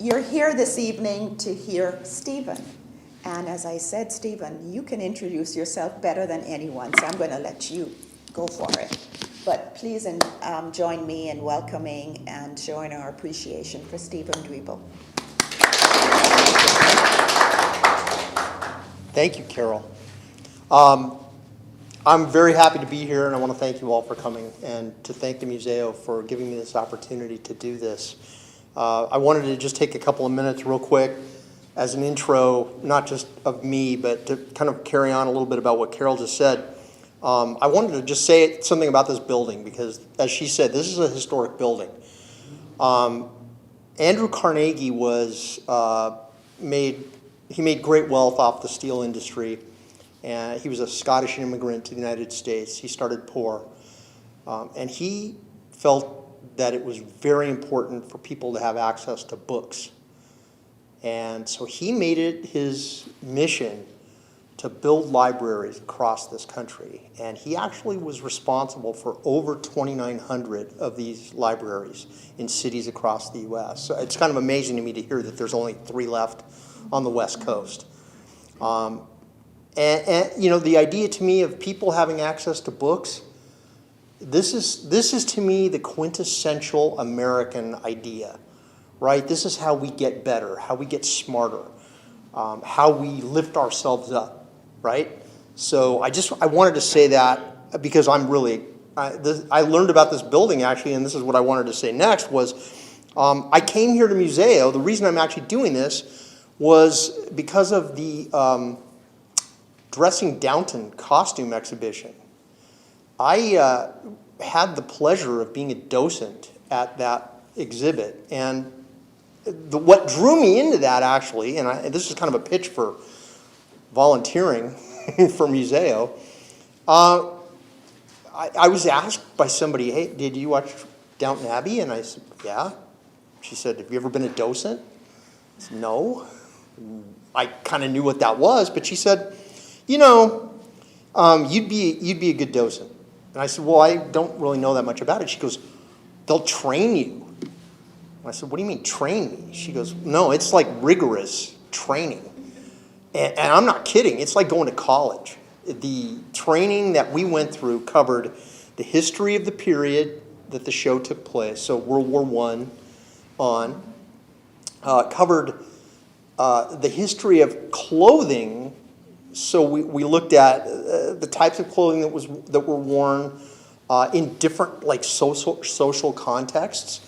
you're here this evening to hear Stephen. And as I said, Stephen, you can introduce yourself better than anyone, so I'm going to let you go for it. But please join me in welcoming and showing our appreciation for Stephen Deeble. Thank you, Carol. I'm very happy to be here, and I want to thank you all for coming, and to thank the Museo for giving me this opportunity to do this. I wanted to just take a couple of minutes real quick as an intro, not just of me, but to kind of carry on a little bit about what Carol just said. I wanted to just say something about this building because, as she said, this is a historic building. Andrew Carnegie made great wealth off the steel industry, and he was a Scottish immigrant to the United States. He started poor, and he felt that it was very important for people to have access to books. And so he made it his mission to build libraries across this country. And he actually was responsible for over 2,900 of these libraries in cities across the US. So it's kind of amazing to me to hear that there's only 3 left on the West Coast. And you know, the idea to me of people having access to books, this is to me the quintessential American idea, right? This is how we get better, how we get smarter, how we lift ourselves up, right? So I wanted to say that because I learned about this building actually, and this is what I wanted to say next was, I came here to Museo. The reason I'm actually doing this was because of the Dressing Downton costume exhibition. I had the pleasure of being a docent at that exhibit, and what drew me into that actually, and this is kind of a pitch for volunteering for Museo, I was asked by somebody, hey, did you watch Downton Abbey? And I said, yeah. She said, have you ever been a docent? I said, no. I kind of knew what that was, but she said, you know, you'd be a good docent. And I said, well, I don't really know that much about it. She goes, they'll train you. And I said, what do you mean train me? She goes, no, it's like rigorous training. And I'm not kidding. It's like going to college. The training that we went through covered the history of the period that the show took place, so World War I on, covered the history of clothing. So we looked at the types of clothing that were worn in different like social contexts.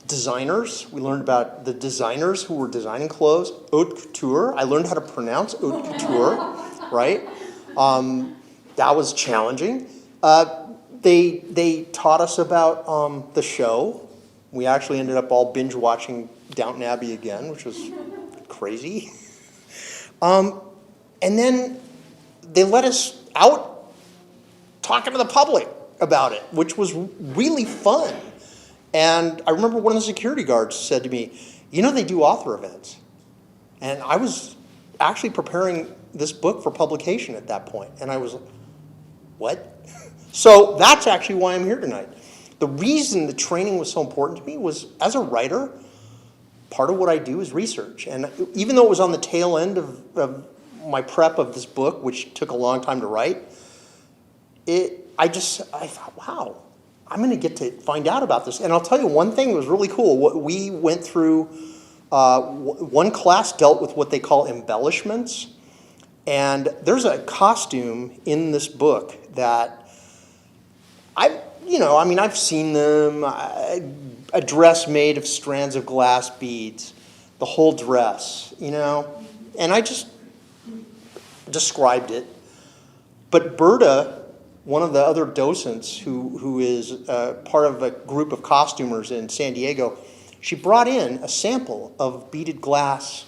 Designers, we learned about the designers who were designing clothes. Haute couture, I learned how to pronounce haute couture, right? That was challenging. They taught us about the show. We actually ended up all binge watching Downton Abbey again, which was crazy. And then they let us out talking to the public about it, which was really fun. And I remember one of the security guards said to me, you know, they do author events. And I was actually preparing this book for publication at that point. And I was like, what? So that's actually why I'm here tonight. The reason the training was so important to me was, as a writer, part of what I do is research. And even though it was on the tail end of my prep of this book, which took a long time to write, I thought, wow, I'm going to get to find out about this. And I'll tell you one thing that was really cool. We went through, one class dealt with what they call embellishments. And there's a costume in this book that I've seen them, a dress made of strands of glass beads, the whole dress, you know, and I just described it. But Berta, one of the other docents who is part of a group of costumers in San Diego, she brought in a sample of beaded glass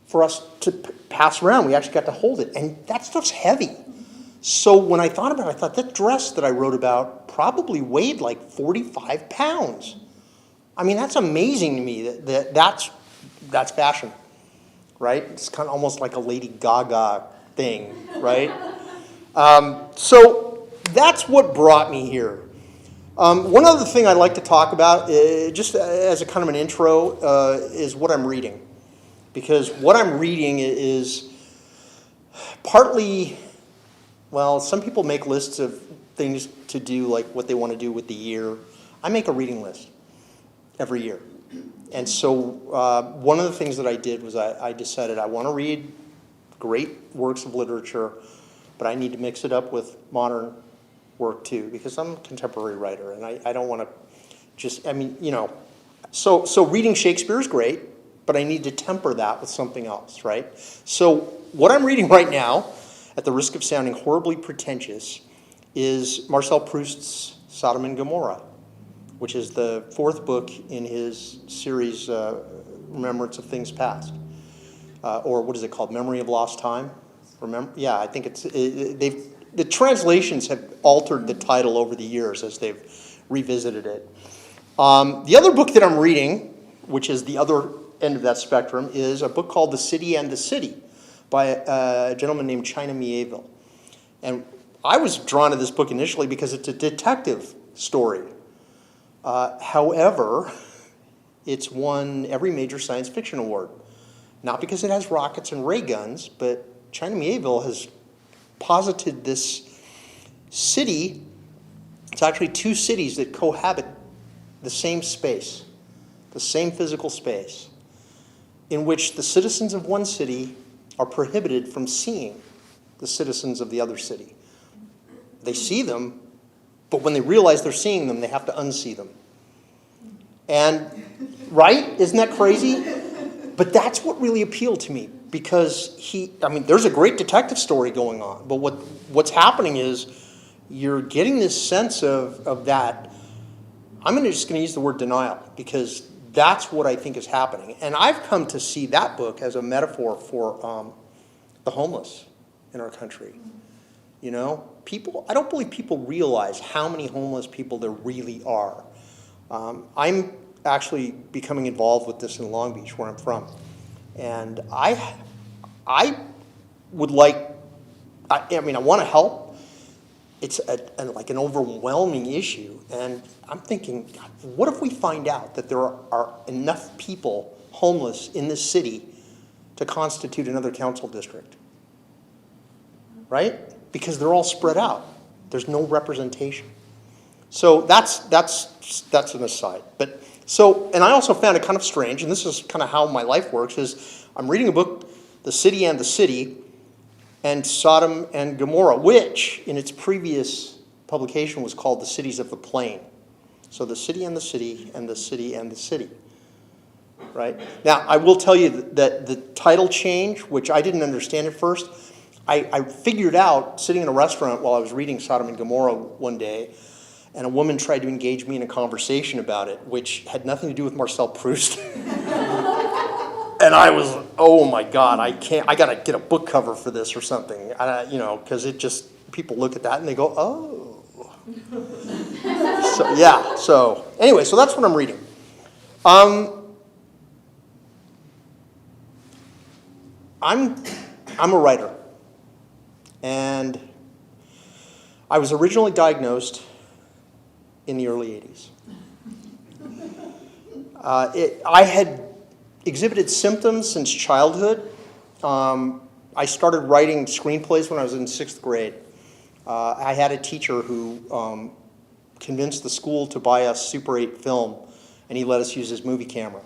for us to pass around. We actually got to hold it, and that stuff's heavy. So when I thought about it, I thought that dress that I wrote about probably weighed like 45 pounds. I mean, that's amazing to me that's fashion, right? It's kind of almost like a Lady Gaga thing, right? So that's what brought me here. One other thing I'd like to talk about, just as a kind of an intro, is what I'm reading. Because what I'm reading is partly, well, some people make lists of things to do, like what they want to do with the year. I make a reading list every year. And so one of the things that I did was I decided I want to read great works of literature, but I need to mix it up with modern work too, because I'm a contemporary writer, and I don't want to just, I mean, you know, so reading Shakespeare is great, but I need to temper that with something else, right? So what I'm reading right now, at the risk of sounding horribly pretentious, is Marcel Proust's Sodom and Gomorrah, which is the 4th book in his series, Remembrance of Things Past. Or what is it called? Memory of Lost Time? Remember? Yeah, I think the translations have altered the title over the years as they've revisited it. The other book that I'm reading, which is the other end of that spectrum, is a book called The City and the City by a gentleman named China Mieville. And I was drawn to this book initially because it's a detective story. However, it's won every major science fiction award. Not because it has rockets and ray guns, but China Mieville has posited this city. It's actually 2 cities that cohabit the same space, the same physical space, in which the citizens of one city are prohibited from seeing the citizens of the other city. They see them, but when they realize they're seeing them, they have to unsee them. And, right? Isn't that crazy? But that's what really appealed to me, because there's a great detective story going on, but what's happening is you're getting this sense of that. I'm just going to use the word denial, because that's what I think is happening. And I've come to see that book as a metaphor for the homeless in our country. You know, I don't believe people realize how many homeless people there really are. I'm actually becoming involved with this in Long Beach, where I'm from. And I would like, I want to help. It's like an overwhelming issue. And I'm thinking, God, what if we find out that there are enough people homeless in this city to constitute another council district? Right? Because they're all spread out. There's no representation. So that's an aside. And I also found it kind of strange, and this is kind of how my life works, is I'm reading a book, The City and the City, and Sodom and Gomorrah, which in its previous publication was called The Cities of the Plain. So The City and the City and The City and the City. Right? Now, I will tell you that the title change, which I didn't understand at first, I figured out sitting in a restaurant while I was reading Sodom and Gomorrah one day, and a woman tried to engage me in a conversation about it, which had nothing to do with Marcel Proust. And I was, oh my God, I got to get a book cover for this or something, because it just, people look at that and they go, oh. Anyway, so that's what I'm reading. I'm a writer. And I was originally diagnosed in the early 80s. I had exhibited symptoms since childhood. I started writing screenplays when I was in 6th grade. I had a teacher who convinced the school to buy us Super 8 film, and he let us use his movie camera.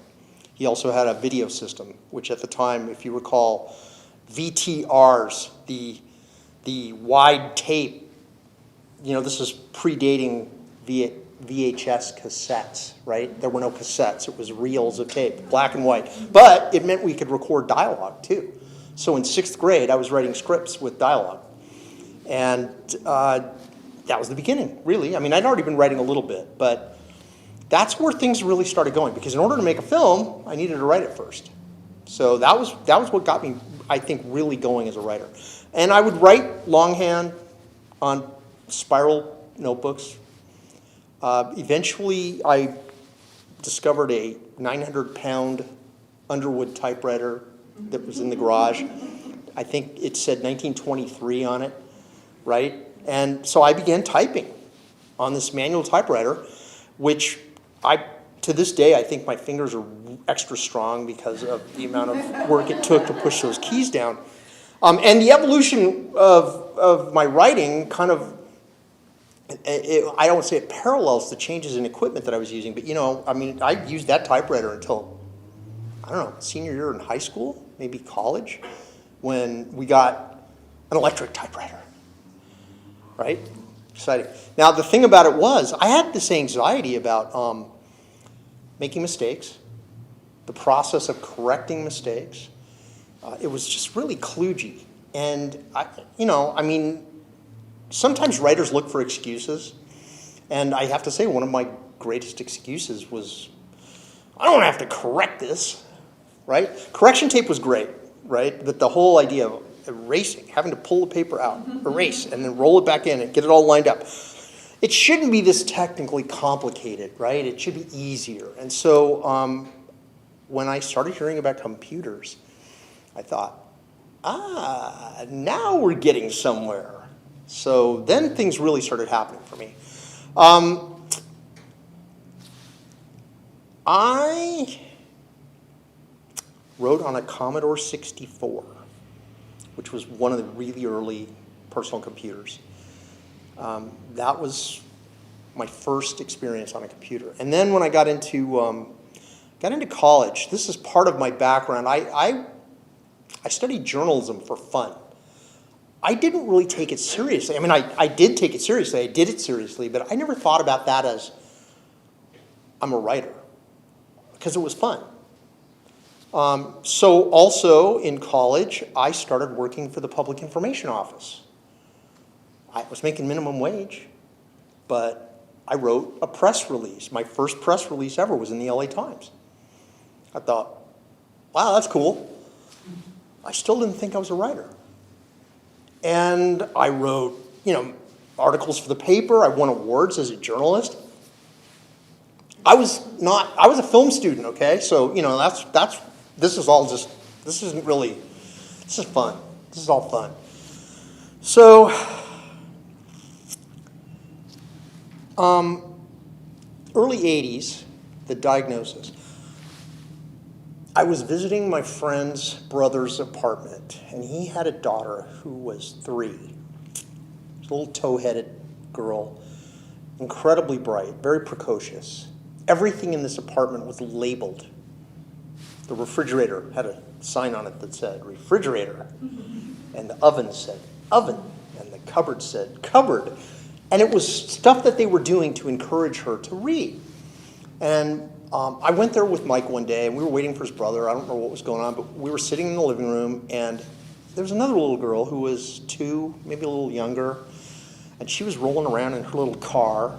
He also had a video system, which at the time, if you recall, VTRs, the wide tape, this is predating VHS cassettes, right? There were no cassettes. It was reels of tape, black and white. But it meant we could record dialogue, too. So in 6th grade, I was writing scripts with dialogue. And that was the beginning, really. I'd already been writing a little bit, but that's where things really started going. Because in order to make a film, I needed to write it first. So that was what got me, I think, really going as a writer. And I would write longhand on spiral notebooks. Eventually, I discovered a 900-pound Underwood typewriter that was in the garage. I think it said 1923 on it, right? And so I began typing on this manual typewriter, which to this day, I think my fingers are extra strong because of the amount of work it took to push those keys down. And the evolution of my writing kind of, I don't say it parallels the changes in equipment that I was using, but I mean, I used that typewriter until, I don't know, senior year in high school, maybe college, when we got an electric typewriter, right? Exciting. Now, the thing about it was, I had this anxiety about making mistakes, the process of correcting mistakes. It was just really kludgy. And, I mean, sometimes writers look for excuses. And I have to say, one of my greatest excuses was, I don't have to correct this, right? Correction tape was great, right? But the whole idea of erasing, having to pull the paper out, erase, and then roll it back in and get it all lined up. It shouldn't be this technically complicated, right? It should be easier. And so when I started hearing about computers, I thought, now we're getting somewhere. So then things really started happening for me. I wrote on a Commodore 64, which was one of the really early personal computers. That was my first experience on a computer. And then when I got into college, this is part of my background. I studied journalism for fun. I didn't really take it seriously. I mean, I did take it seriously. I did it seriously, but I never thought about that as I'm a writer, because it was fun. So also in college, I started working for the Public Information Office. I was making minimum wage, but I wrote a press release. My first press release ever was in the LA Times. I thought, wow, that's cool. I still didn't think I was a writer. And I wrote, articles for the paper. I won awards as a journalist. I was a film student, okay? So, this is fun. This is all fun. So, early 80s, the diagnosis. I was visiting my friend's brother's apartment, and he had a daughter who was 3. She was a little tow-headed girl, incredibly bright, very precocious. Everything in this apartment was labeled. The refrigerator had a sign on it that said refrigerator, and the oven said oven, and the cupboard said cupboard. And it was stuff that they were doing to encourage her to read. And I went there with Mike one day, and we were waiting for his brother. I don't know what was going on, but we were sitting in the living room, and there was another little girl who was 2, maybe a little younger, and she was rolling around in her little car,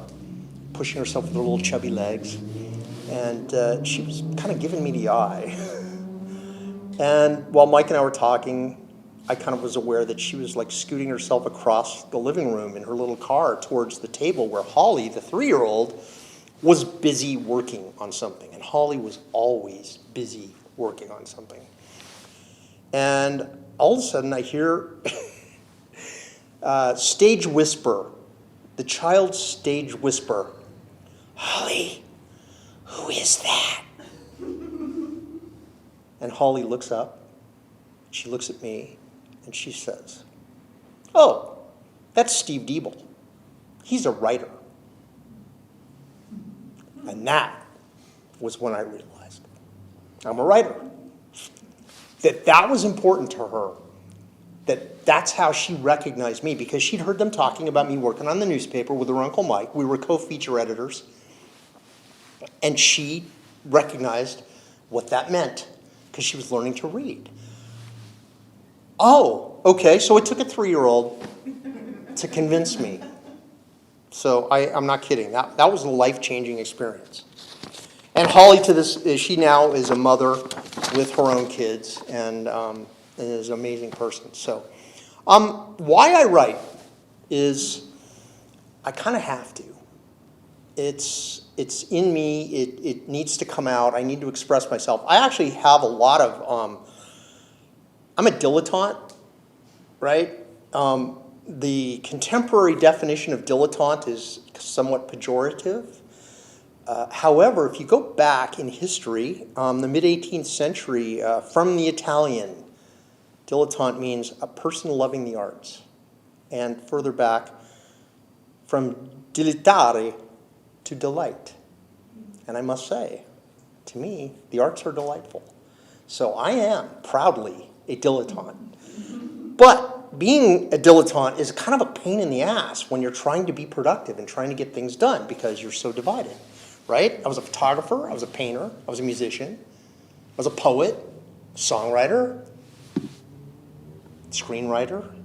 pushing herself with her little chubby legs, and she was kind of giving me the eye. And while Mike and I were talking, I kind of was aware that she was like scooting herself across the living room in her little car towards the table where Holly, the 3-year-old, was busy working on something. And Holly was always busy working on something. And all of a sudden I hear stage whisper, the child's stage whisper, "Holly, who is that?" And Holly looks up, she looks at me, and she says, "Oh, that's Steve Deeble. He's a writer." And that was when I realized I'm a writer. That was important to her. That's how she recognized me, because she'd heard them talking about me working on the newspaper with her Uncle Mike. We were co-feature editors. And she recognized what that meant, because she was learning to read. Oh, okay, so it took a 3-year-old to convince me. So I'm not kidding. That was a life-changing experience. And Holly, she now is a mother with her own kids, and is an amazing person. So why I write is I kind of have to. It's in me. It needs to come out. I need to express myself. I actually have a lot of, I'm a dilettante, right? The contemporary definition of dilettante is somewhat pejorative. However, if you go back in history, the mid-18th century, from the Italian, dilettante means a person loving the arts. And further back, from dilettare to delight. And I must say, to me, the arts are delightful. So I am proudly a dilettante. But being a dilettante is kind of a pain in the ass when you're trying to be productive and trying to get things done because you're so divided, right? I was a photographer, I was a painter, I was a musician, I was a poet, songwriter, screenwriter.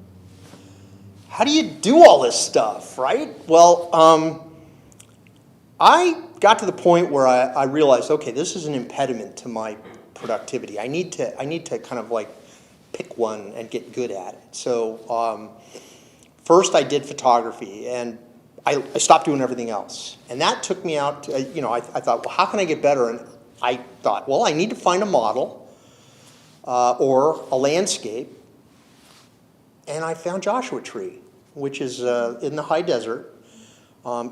How do you do all this stuff, right? Well, I got to the point where I realized, okay, this is an impediment to my productivity. I need to kind of like pick one and get good at it. So first I did photography, and I stopped doing everything else. And that took me out to, I thought, well, how can I get better? And I thought, well, I need to find a model or a landscape. And I found Joshua Tree, which is in the high desert.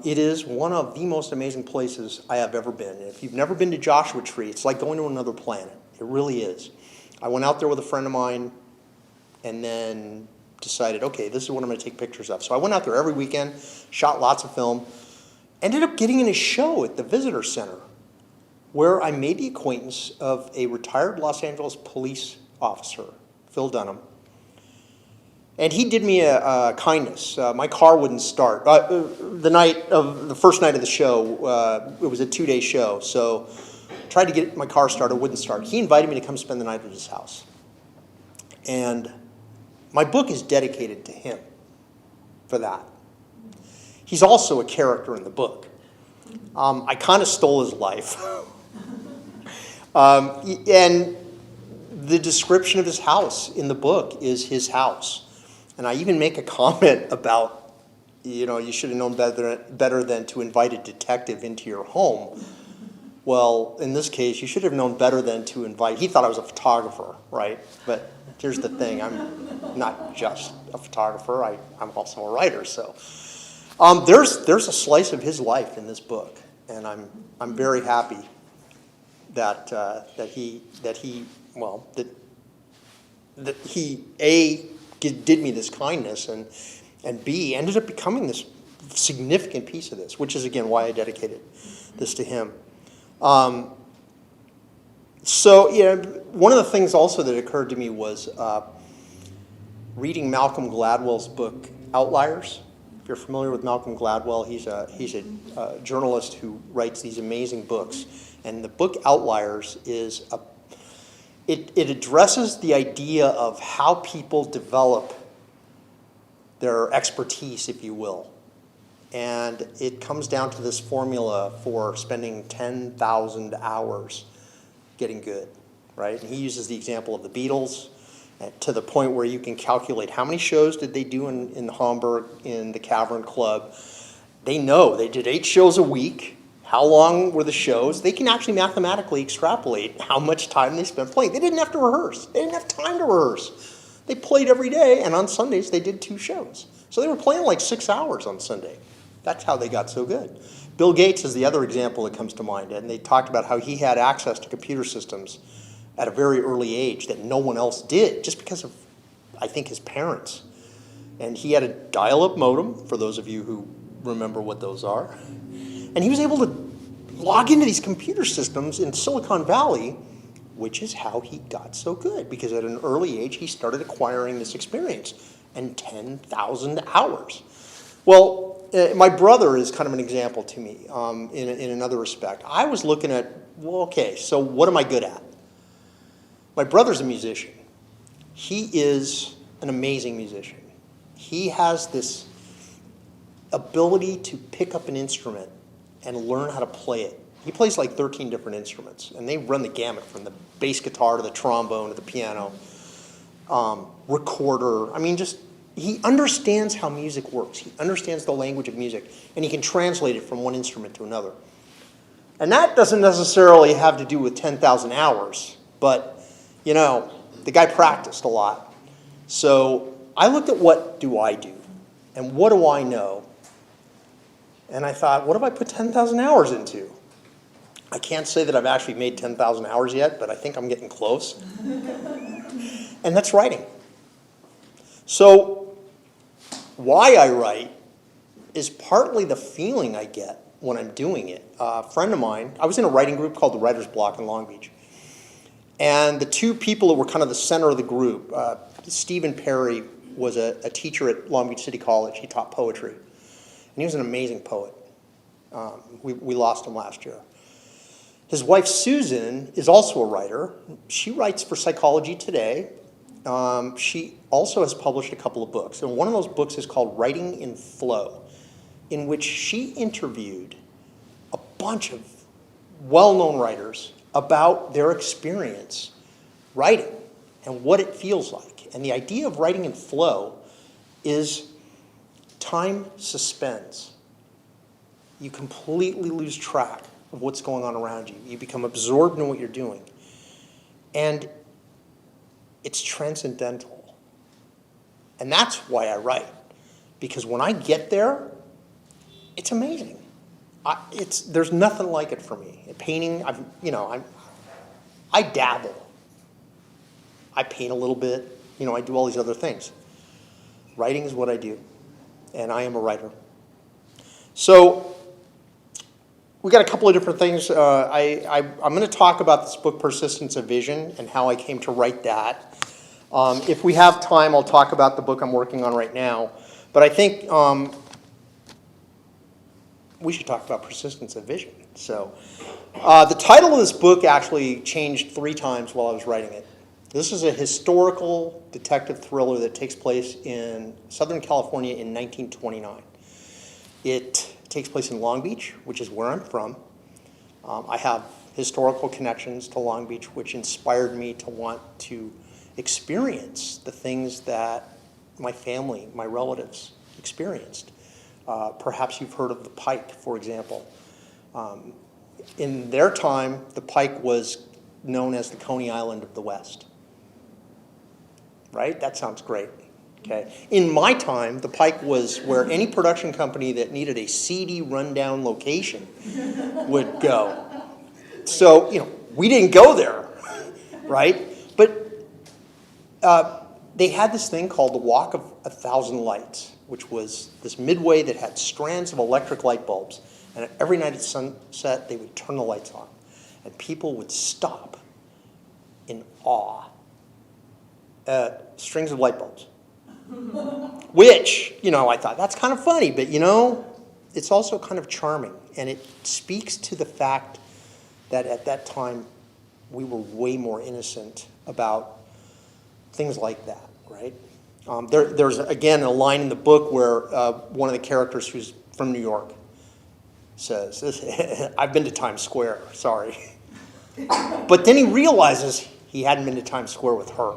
It is one of the most amazing places I have ever been. And if you've never been to Joshua Tree, it's like going to another planet. It really is. I went out there with a friend of mine and then decided, okay, this is what I'm going to take pictures of. So I went out there every weekend, shot lots of film, ended up getting in a show at the visitor center where I made the acquaintance of a retired Los Angeles police officer, Phil Dunham. And he did me a kindness. My car wouldn't start. The first night of the show, it was a 2-day show, so tried to get my car started, wouldn't start. He invited me to come spend the night at his house. And my book is dedicated to him for that. He's also a character in the book. I kind of stole his life. And the description of his house in the book is his house. And I even make a comment about, you should have known better than to invite a detective into your home. Well, in this case, you should have known better than to invite, he thought I was a photographer, right? But here's the thing, I'm not just a photographer, I'm also a writer, so. There's a slice of his life in this book, and I'm very happy that he did me this kindness, and B, ended up becoming this significant piece of this, which is, again, why I dedicated this to him. So, one of the things also that occurred to me was reading Malcolm Gladwell's book, Outliers. If you're familiar with Malcolm Gladwell, he's a journalist who writes these amazing books. And the book Outliers is it addresses the idea of how people develop their expertise, if you will. And it comes down to this formula for spending 10,000 hours getting good, right? And he uses the example of the Beatles to the point where you can calculate how many shows did they do in Hamburg in the Cavern Club. They know they did 8 shows a week. How long were the shows? They can actually mathematically extrapolate how much time they spent playing. They didn't have to rehearse. They didn't have time to rehearse. They played every day, and on Sundays they did 2 shows. So they were playing like 6 hours on Sunday. That's how they got so good. Bill Gates is the other example that comes to mind, and they talked about how he had access to computer systems at a very early age that no one else did, just because of, I think, his parents. And he had a dial-up modem, for those of you who remember what those are. And he was able to log into these computer systems in Silicon Valley, which is how he got so good, because at an early age he started acquiring this experience, and 10,000 hours. Well, my brother is kind of an example to me in another respect. I was looking at, well, okay, so what am I good at? My brother's a musician. He is an amazing musician. He has this ability to pick up an instrument and learn how to play it. He plays like 13 different instruments, and they run the gamut from the bass guitar to the trombone to the piano, recorder. I mean, just he understands how music works. He understands the language of music, and he can translate it from one instrument to another. And that doesn't necessarily have to do with 10,000 hours, but, the guy practiced a lot. So I looked at what do I do, And what do I know? And I thought, what have I put 10,000 hours into? I can't say that I've actually made 10,000 hours yet, but I think I'm getting close. And that's writing. So why I write is partly the feeling I get when I'm doing it. A friend of mine, I was in a writing group called the Writer's Block in Long Beach. And the two people that were kind of the center of the group, Stephen Perry was a teacher at Long Beach City College. He taught poetry. And he was an amazing poet. We lost him last year. His wife, Susan, is also a writer. She writes for Psychology Today. She also has published a couple of books. And one of those books is called Writing in Flow, in which she interviewed a bunch of well-known writers about their experience writing and what it feels like. And the idea of writing in flow is time suspends. You completely lose track of what's going on around you. You become absorbed in what you're doing. And it's transcendental. And that's why I write. Because when I get there, it's amazing. There's nothing like it for me. Painting, I dabble. I paint a little bit. I do all these other things. Writing is what I do, and I am a writer. So we got a couple of different things. I'm going to talk about this book, Persistence of Vision, and how I came to write that. If we have time, I'll talk about the book I'm working on right now. But I think we should talk about persistence of vision. So the title of this book actually changed 3 times while I was writing it. This is a historical detective thriller that takes place in Southern California in 1929. It takes place in Long Beach, which is where I'm from. I have historical connections to Long Beach, which inspired me to want to experience the things that my family, my relatives, experienced. Perhaps you've heard of the Pike, for example. In their time, the Pike was known as the Coney Island of the West. Right? That sounds great. Okay. In my time, the Pike was where any production company that needed a seedy, rundown location would go. So, we didn't go there, right? But they had this thing called the Walk of 1,000 Lights, which was this midway that had strands of electric light bulbs. And every night at sunset, they would turn the lights on. And people would stop in awe at strings of light bulbs. Which, I thought, that's kind of funny, but, it's also kind of charming. And it speaks to the fact that at that time, we were way more innocent about things like that, right? There's, again, a line in the book where one of the characters who's from New York says, I've been to Times Square, sorry. But then he realizes he hadn't been to Times Square with her.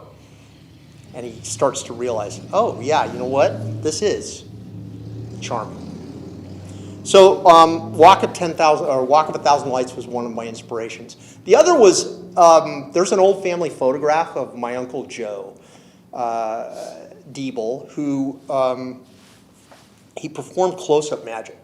And he starts to realize, oh, yeah, you know what? This is charming. So Walk of 1,000 Lights was one of my inspirations. The other was, there's an old family photograph of my Uncle Joe, Deeble, who he performed close-up magic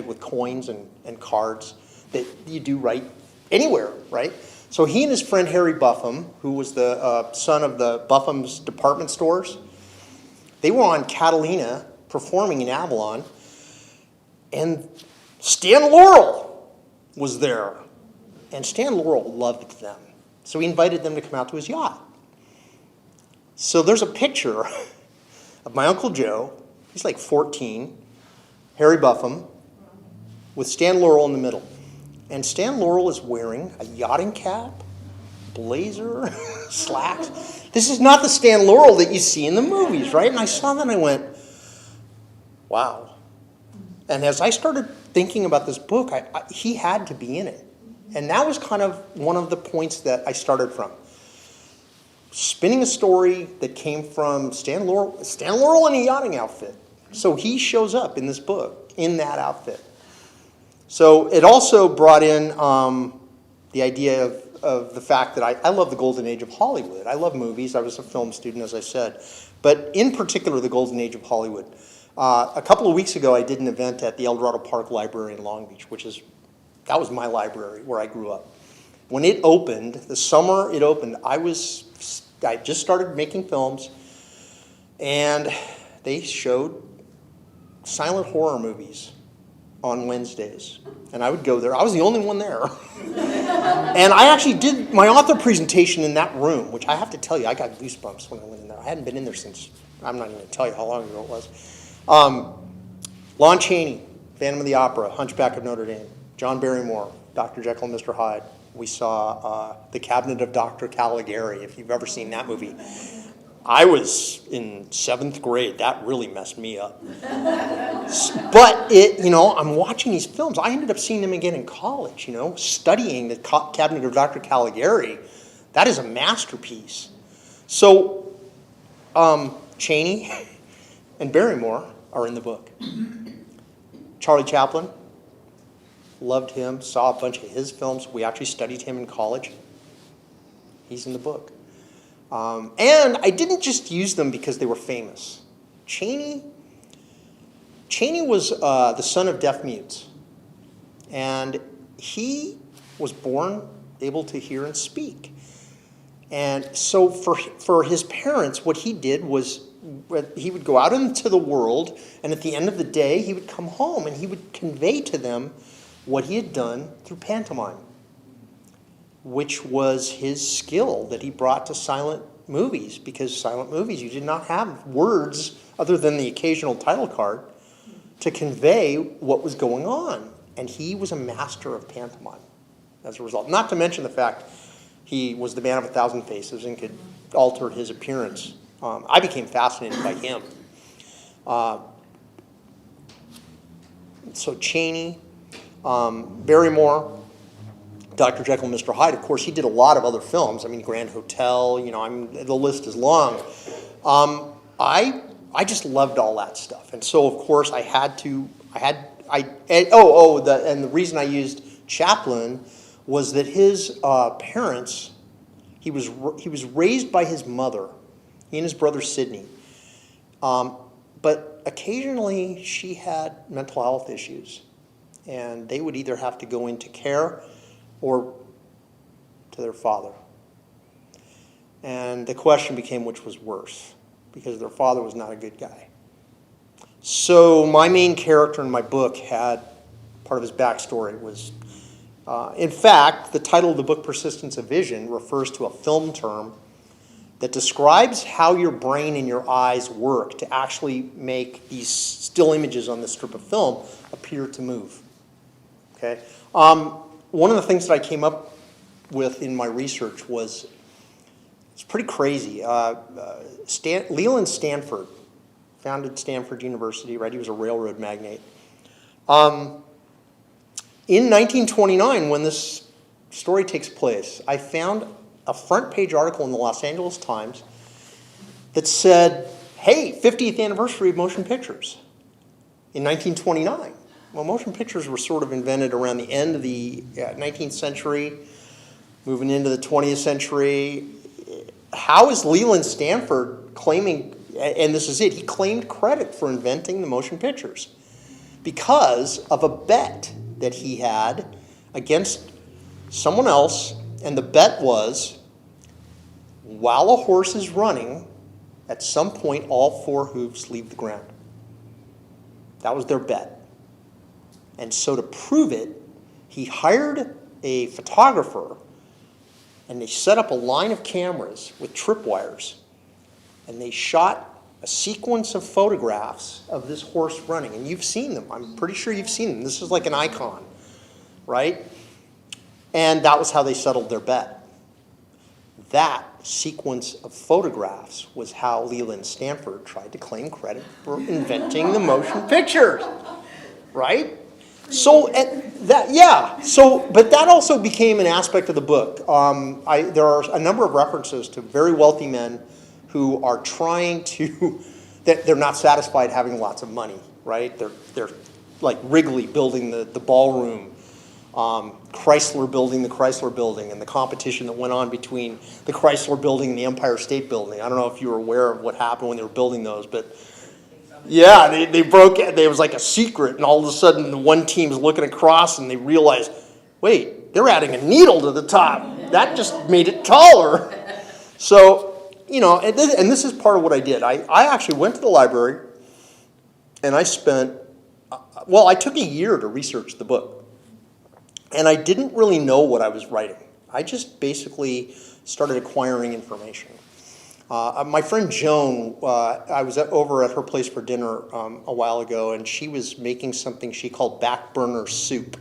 with coins and cards that you do right anywhere, right? So he and his friend Harry Buffum, who was the son of the Buffum's department stores, they were on Catalina performing in Avalon, and Stan Laurel was there. And Stan Laurel loved them. So he invited them to come out to his yacht. So there's a picture of my Uncle Joe, he's like 14, Harry Buffum, with Stan Laurel in the middle. And Stan Laurel is wearing a yachting cap, blazer, slacks. This is not the Stan Laurel that you see in the movies, right? And I saw that and I went, wow. And as I started thinking about this book, he had to be in it. And that was kind of one of the points that I started from. Spinning a story that came from Stan Laurel in a yachting outfit. So he shows up in this book in that outfit. So it also brought in the idea of the fact that I love the golden age of Hollywood. I love movies. I was a film student, as I said. But in particular, the golden age of Hollywood. A couple of weeks ago, I did an event at the El Dorado Park Library in Long Beach, that was my library where I grew up. When it opened, the summer it opened, I just started making films, and they showed silent horror movies on Wednesdays. And I would go there. I was the only one there. And I actually did my author presentation in that room, which I have to tell you, I got goosebumps when I went in there. I hadn't been in there since, I'm not even going to tell you how long ago it was. Lon Chaney, Phantom of the Opera, Hunchback of Notre Dame, John Barrymore, Dr. Jekyll and Mr. Hyde. We saw The Cabinet of Dr. Caligari, if you've ever seen that movie. I was in 7th grade. That really messed me up. But I'm watching these films. I ended up seeing them again in college, studying The Cabinet of Dr. Caligari. That is a masterpiece. So Chaney and Barrymore are in the book. Charlie Chaplin, loved him, saw a bunch of his films. We actually studied him in college. He's in the book. And I didn't just use them because they were famous. Chaney was the son of deaf mutes. And he was born able to hear and speak. And so for his parents, what he did was he would go out into the world, and at the end of the day, he would come home and he would convey to them what he had done through pantomime, which was his skill that he brought to silent movies, because silent movies, you did not have words other than the occasional title card to convey what was going on. And he was a master of pantomime as a result. Not to mention the fact he was the man of 1,000 faces and could alter his appearance. I became fascinated by him. So Chaney, Barrymore, Dr. Jekyll and Mr. Hyde, of course, he did a lot of other films. I mean, Grand Hotel, the list is long. I just loved all that stuff. And so, of course, and the reason I used Chaplin was that his parents, he was raised by his mother, he and his brother Sidney. But occasionally she had mental health issues, and they would either have to go into care or to their father. And the question became which was worse, because their father was not a good guy. So my main character in my book had part of his backstory was, in fact, the title of the book, Persistence of Vision, refers to a film term that describes how your brain and your eyes work to actually make these still images on this strip of film appear to move. Okay? One of the things that I came up with in my research was, it's pretty crazy. Leland Stanford founded Stanford University, right? He was a railroad magnate. In 1929, when this story takes place, I found a front page article in the Los Angeles Times that said, hey, 50th anniversary of motion pictures in 1929. Well, motion pictures were sort of invented around the end of the 19th century, moving into the 20th century. How is Leland Stanford claiming, and this is it, he claimed credit for inventing the motion pictures because of a bet that he had against someone else, and the bet was, while a horse is running, at some point all 4 hooves leave the ground. That was their bet. And so to prove it, he hired a photographer, and they set up a line of cameras with tripwires, and they shot a sequence of photographs of this horse running. And you've seen them. I'm pretty sure you've seen them. This is like an icon, right? And that was how they settled their bet. That sequence of photographs was how Leland Stanford tried to claim credit for inventing the motion pictures, right? So but that also became an aspect of the book. There are a number of references to very wealthy men who are trying to, that they're not satisfied having lots of money, right? They're like Wrigley building the ballroom, Chrysler building the Chrysler building, and the competition that went on between the Chrysler building and the Empire State Building. I don't know if you were aware of what happened when they were building those, but Yeah, they broke it. There was like a secret, and all of a sudden the one team's looking across and they realize, wait, they're adding a needle to the top. That just made it taller. So, you know, and this is part of what I did. I actually went to the library and I spent, well, I took a year to research the book. And I didn't really know what I was writing. I just basically started acquiring information. My friend Joan, I was over at her place for dinner a while ago, and she was making something she called back burner soup.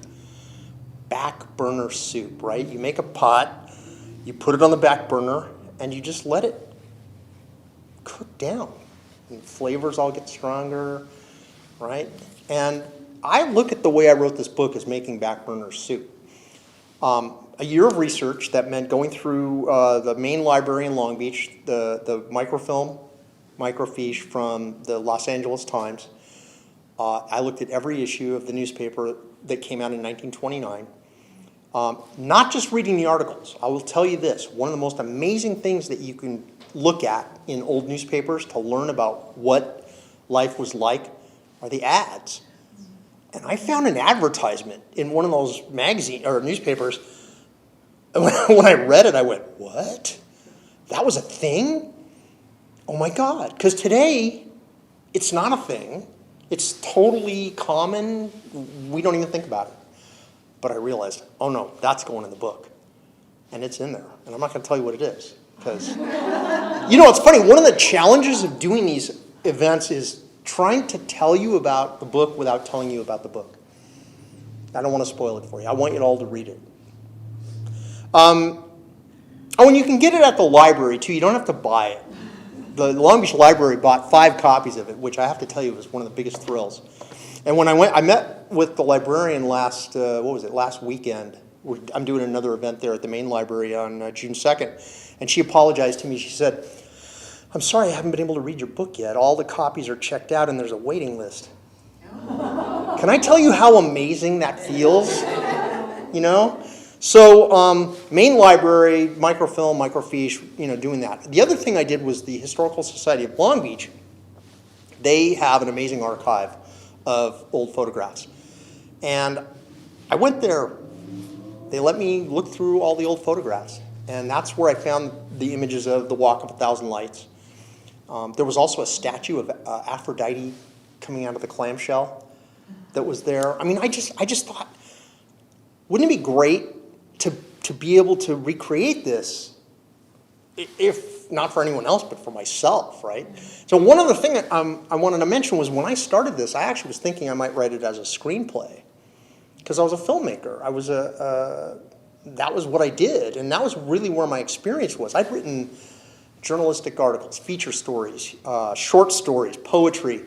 Back burner soup, right? You make a pot, you put it on the back burner, and you just let it cook down. And flavors all get stronger, right? And I look at the way I wrote this book as making back burner soup. A year of research that meant going through the main library in Long Beach, the microfilm, microfiche from the Los Angeles Times. I looked at every issue of the newspaper that came out in 1929. Not just reading the articles. I will tell you this, one of the most amazing things that you can look at in old newspapers to learn about what life was like are the ads. And I found an advertisement in one of those magazine or newspapers. And when I read it, I went, what? That was a thing? Oh my God. Because today, it's not a thing. It's totally common. We don't even think about it. But I realized, oh no, that's going in the book. And it's in there. And I'm not going to tell you what it is. Because, you know, it's funny. One of the challenges of doing these events is trying to tell you about the book without telling you about the book. I don't want to spoil it for you. I want you all to read it. Oh, and you can get it at the library, too. You don't have to buy it. The Long Beach Library bought 5 copies of it, which I have to tell you was one of the biggest thrills. And when I met with the librarian last weekend. I'm doing another event there at the main library on June 2nd. And she apologized to me. She said, I'm sorry I haven't been able to read your book yet. All the copies are checked out and there's a waiting list. Can I tell you how amazing that feels? You know? So main library, microfilm, microfiche, you know, doing that. The other thing I did was the Historical Society of Long Beach. They have an amazing archive of old photographs. And I went there. They let me look through all the old photographs. And that's where I found the images of the Walk of 1,000 Lights. There was also a statue of Aphrodite coming out of the clamshell that was there. I mean, I just thought, wouldn't it be great to be able to recreate this, if not for anyone else, but for myself, right? So one other thing that I wanted to mention was when I started this, I actually was thinking I might write it as a screenplay, because I was a filmmaker. That was what I did, and that was really where my experience was. I'd written journalistic articles, feature stories, short stories, poetry.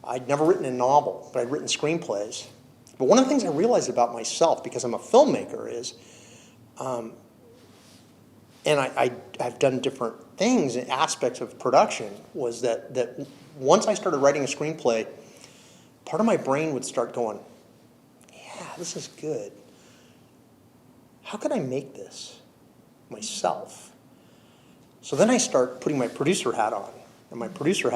I'd never written a novel, but I'd written screenplays. But one of the things I realized about myself, because I'm a filmmaker, is, and I've done different things and aspects of production, was that once I started writing a screenplay, part of my brain would start going, yeah, this is good. How can I make this myself? So then I start putting my producer hat on. And my director's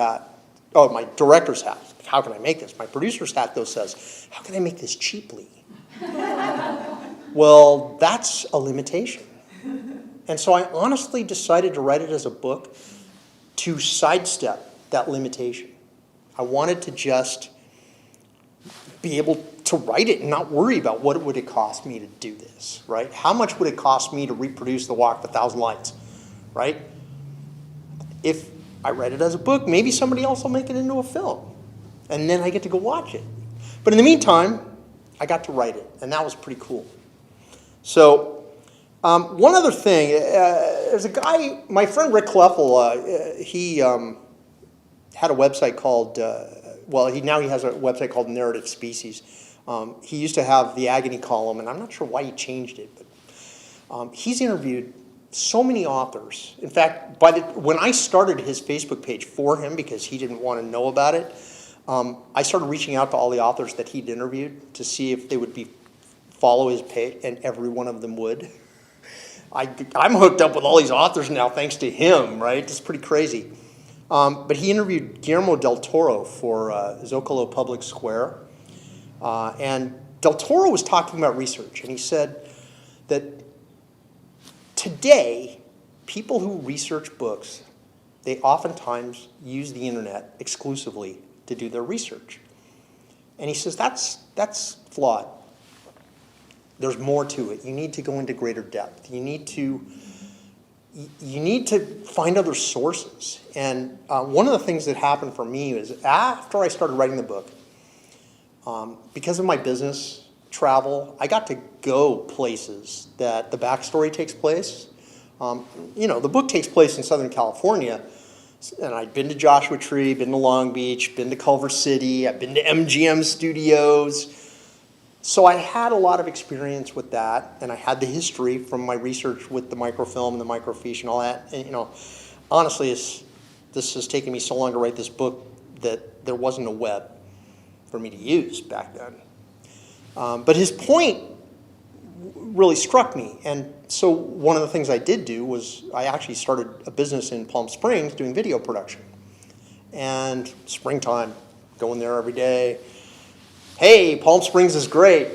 hat. How can I make this? My producer's hat, though, says, how can I make this cheaply? Well, that's a limitation. And so I honestly decided to write it as a book to sidestep that limitation. I wanted to just be able to write it and not worry about what would it cost me to do this, right? How much would it cost me to reproduce The Walk of 1,000 Lights, right? If I read it as a book, maybe somebody else will make it into a film, and then I get to go watch it. But in the meantime, I got to write it, and that was pretty cool. So one other thing, there's a guy, my friend Rick Kleffel, he had a website called, now he has a website called Narrative Species. He used to have the Agony column, and I'm not sure why he changed it, but he's interviewed so many authors. In fact, when I started his Facebook page for him, because he didn't want to know about it, I started reaching out to all the authors that he'd interviewed to see if they would follow his page, and every one of them would. I'm hooked up with all these authors now thanks to him, right? It's pretty crazy. But he interviewed Guillermo del Toro for Zocalo Public Square. And del Toro was talking about research, and he said that today, people who research books, they oftentimes use the internet exclusively to do their research. And he says that's flawed. There's more to it. You need to go into greater depth. You need to find other sources. And one of the things that happened for me is after I started writing the book, because of my business travel, I got to go places that the backstory takes place. The book takes place in Southern California, and I'd been to Joshua Tree, been to Long Beach, been to Culver City, I've been to MGM Studios. So I had a lot of experience with that, and I had the history from my research with the microfilm and the microfiche and all that. And, honestly, this has taken me so long to write this book that there wasn't a web for me to use back then. But his point really struck me. And so one of the things I did do was I actually started a business in Palm Springs doing video production. And springtime, going there every day. Hey, Palm Springs is great.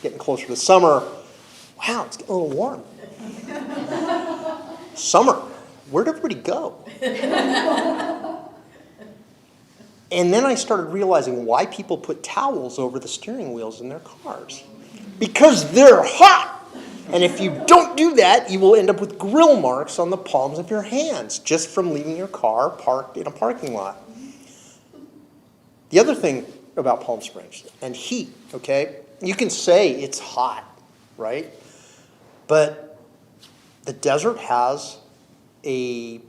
Getting closer to summer. Wow, it's getting a little warm. Summer, where'd everybody go? And then I started realizing why people put towels over the steering wheels in their cars. Because they're hot. And if you don't do that, you will end up with grill marks on the palms of your hands just from leaving your car parked in a parking lot. The other thing about Palm Springs and heat, okay? You can say it's hot, right? But the desert has a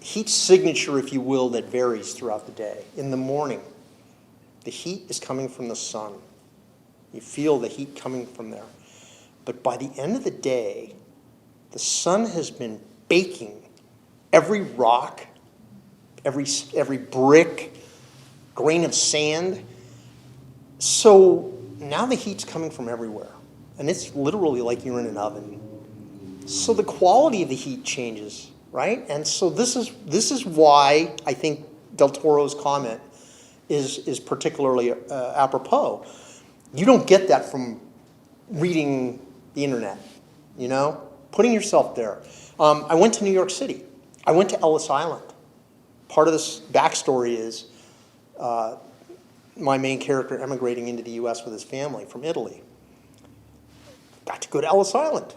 heat signature, if you will, that varies throughout the day. In the morning, the heat is coming from the sun. You feel the heat coming from there. But by the end of the day, the sun has been baking every rock, every brick, grain of sand. So now the heat's coming from everywhere. And it's literally like you're in an oven. So the quality of the heat changes, right? And so this is why I think Del Toro's comment is particularly apropos. You don't get that from reading the internet, putting yourself there. I went to New York City. I went to Ellis Island. Part of this backstory is my main character emigrating into the U.S. with his family from Italy. Got to go to Ellis Island,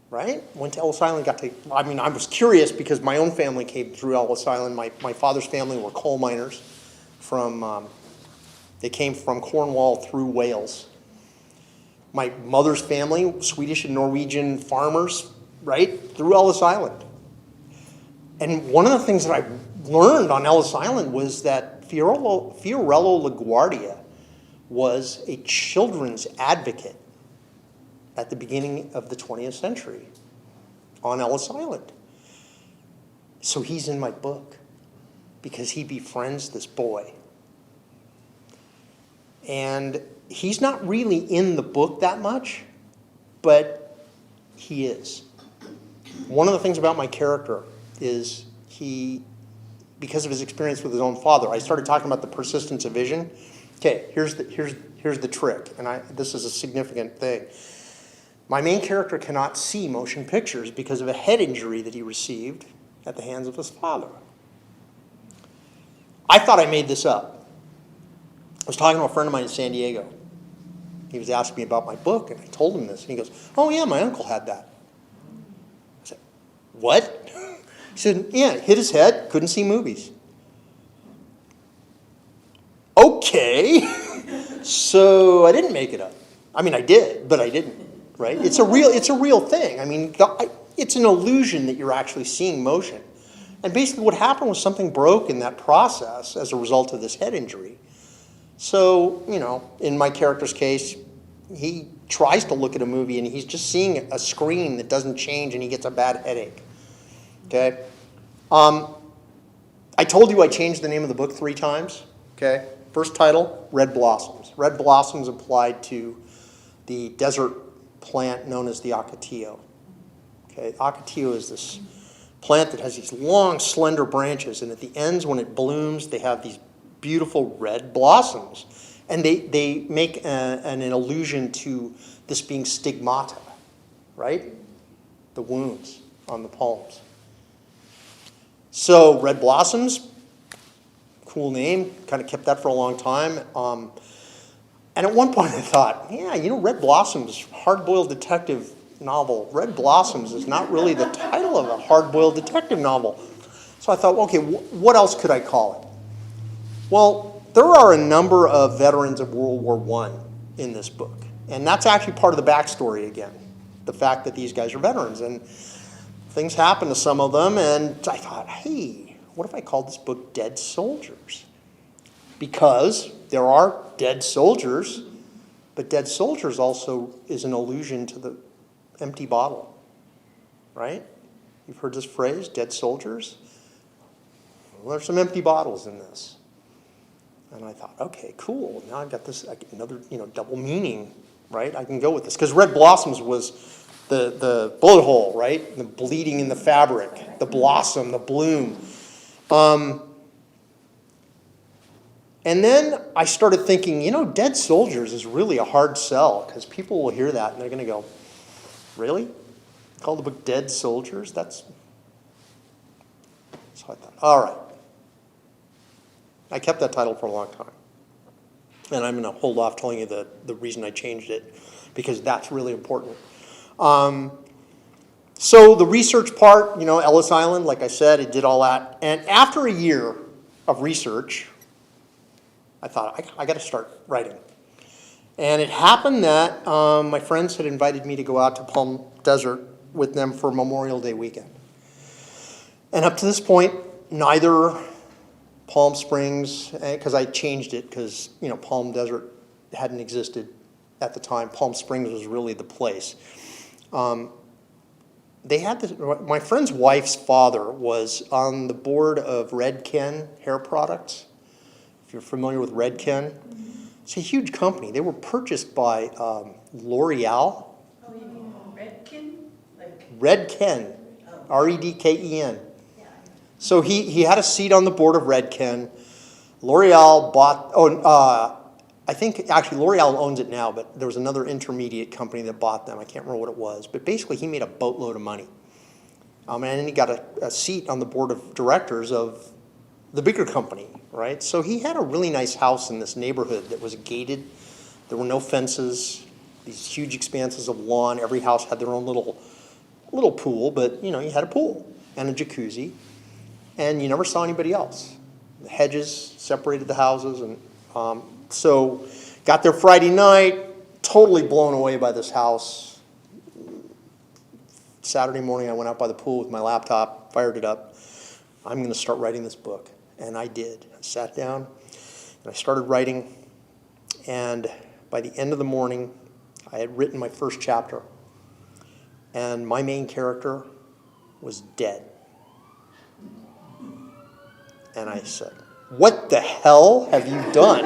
right? Went to Ellis Island, I was curious because my own family came through Ellis Island. My father's family were coal miners they came from Cornwall through Wales. My mother's family, Swedish and Norwegian farmers, right, through Ellis Island. And one of the things that I learned on Ellis Island was that Fiorello LaGuardia was a children's advocate at the beginning of the 20th century on Ellis Island. So he's in my book because he befriends this boy. And he's not really in the book that much, but he is. One of the things about my character is because of his experience with his own father, I started talking about the persistence of vision. Okay, here's the trick, and this is a significant thing. My main character cannot see motion pictures because of a head injury that he received at the hands of his father. I thought I made this up. I was talking to a friend of mine in San Diego. He was asking me about my book, and I told him this, and he goes, "Oh yeah, my uncle had that." I said, "What?" He said, "Yeah, hit his head, couldn't see movies." Okay, so I didn't make it up. I mean, I did, but I didn't. Right? It's a real thing. I mean, it's an illusion that you're actually seeing motion. And basically, what happened was something broke in that process as a result of this head injury. So, in my character's case, he tries to look at a movie and he's just seeing a screen that doesn't change and he gets a bad headache. Okay? I told you I changed the name of the book 3 times. Okay? First title, Red Blossoms. Red Blossoms applied to the desert plant known as the ocotillo. Okay? Ocotillo is this plant that has these long, slender branches, and at the ends, when it blooms, they have these beautiful red blossoms. And they make an allusion to this being stigmata, right? The wounds on the palms. So red blossoms, cool name, kind of kept that for a long time. And at one point I thought, yeah, you know, Red Blossoms, hard-boiled detective novel. Red Blossoms is not really the title of a hard-boiled detective novel. So I thought, okay, what else could I call it? Well, there are a number of veterans of World War I in this book. And that's actually part of the backstory again, the fact that these guys are veterans. And things happen to some of them, and I thought, hey, what if I called this book Dead Soldiers? Because there are dead soldiers, but dead soldiers also is an allusion to the empty bottle, right? You've heard this phrase, dead soldiers? Well, there's some empty bottles in this. And I thought, okay, cool. Now I've got this another, double meaning, right? I can go with this. Because Red Blossoms was the bullet hole, right? The bleeding in the fabric, the blossom, the bloom. And then I started thinking, Dead Soldiers is really a hard sell, because people will hear that and they're going to go, really? Call the book Dead Soldiers? So I thought, all right. I kept that title for a long time. And I'm going to hold off telling you the reason I changed it, because that's really important. So the research part, Ellis Island, like I said, it did all that. And after a year of research, I thought, I got to start writing. And it happened that my friends had invited me to go out to Palm Desert with them for Memorial Day weekend. And up to this point, neither Palm Springs, because I changed it because, Palm Desert hadn't existed at the time. Palm Springs was really the place. They had this, my friend's wife's father was on the board of Red Ken Hair Products. If you're familiar with Red Ken, it's a huge company. They were purchased by L'Oreal. Oh, you mean Redken? Red Ken, R-E-D-K-E-N. So he had a seat on the board of Red Ken. L'Oreal bought, I think actually L'Oreal owns it now, but there was another intermediate company that bought them. I can't remember what it was. But basically he made a boatload of money. And then he got a seat on the board of directors of the bigger company, right? So he had a really nice house in this neighborhood that was gated. There were no fences, these huge expanses of lawn. Every house had their own little pool, but you had a pool and a jacuzzi. And you never saw anybody else. The hedges separated the houses. And so got there Friday night, totally blown away by this house. Saturday morning, I went out by the pool with my laptop, fired it up. I'm going to start writing this book. And I did. I sat down and I started writing. And by the end of the morning, I had written my first chapter. And my main character was dead. And I said, what the hell have you done?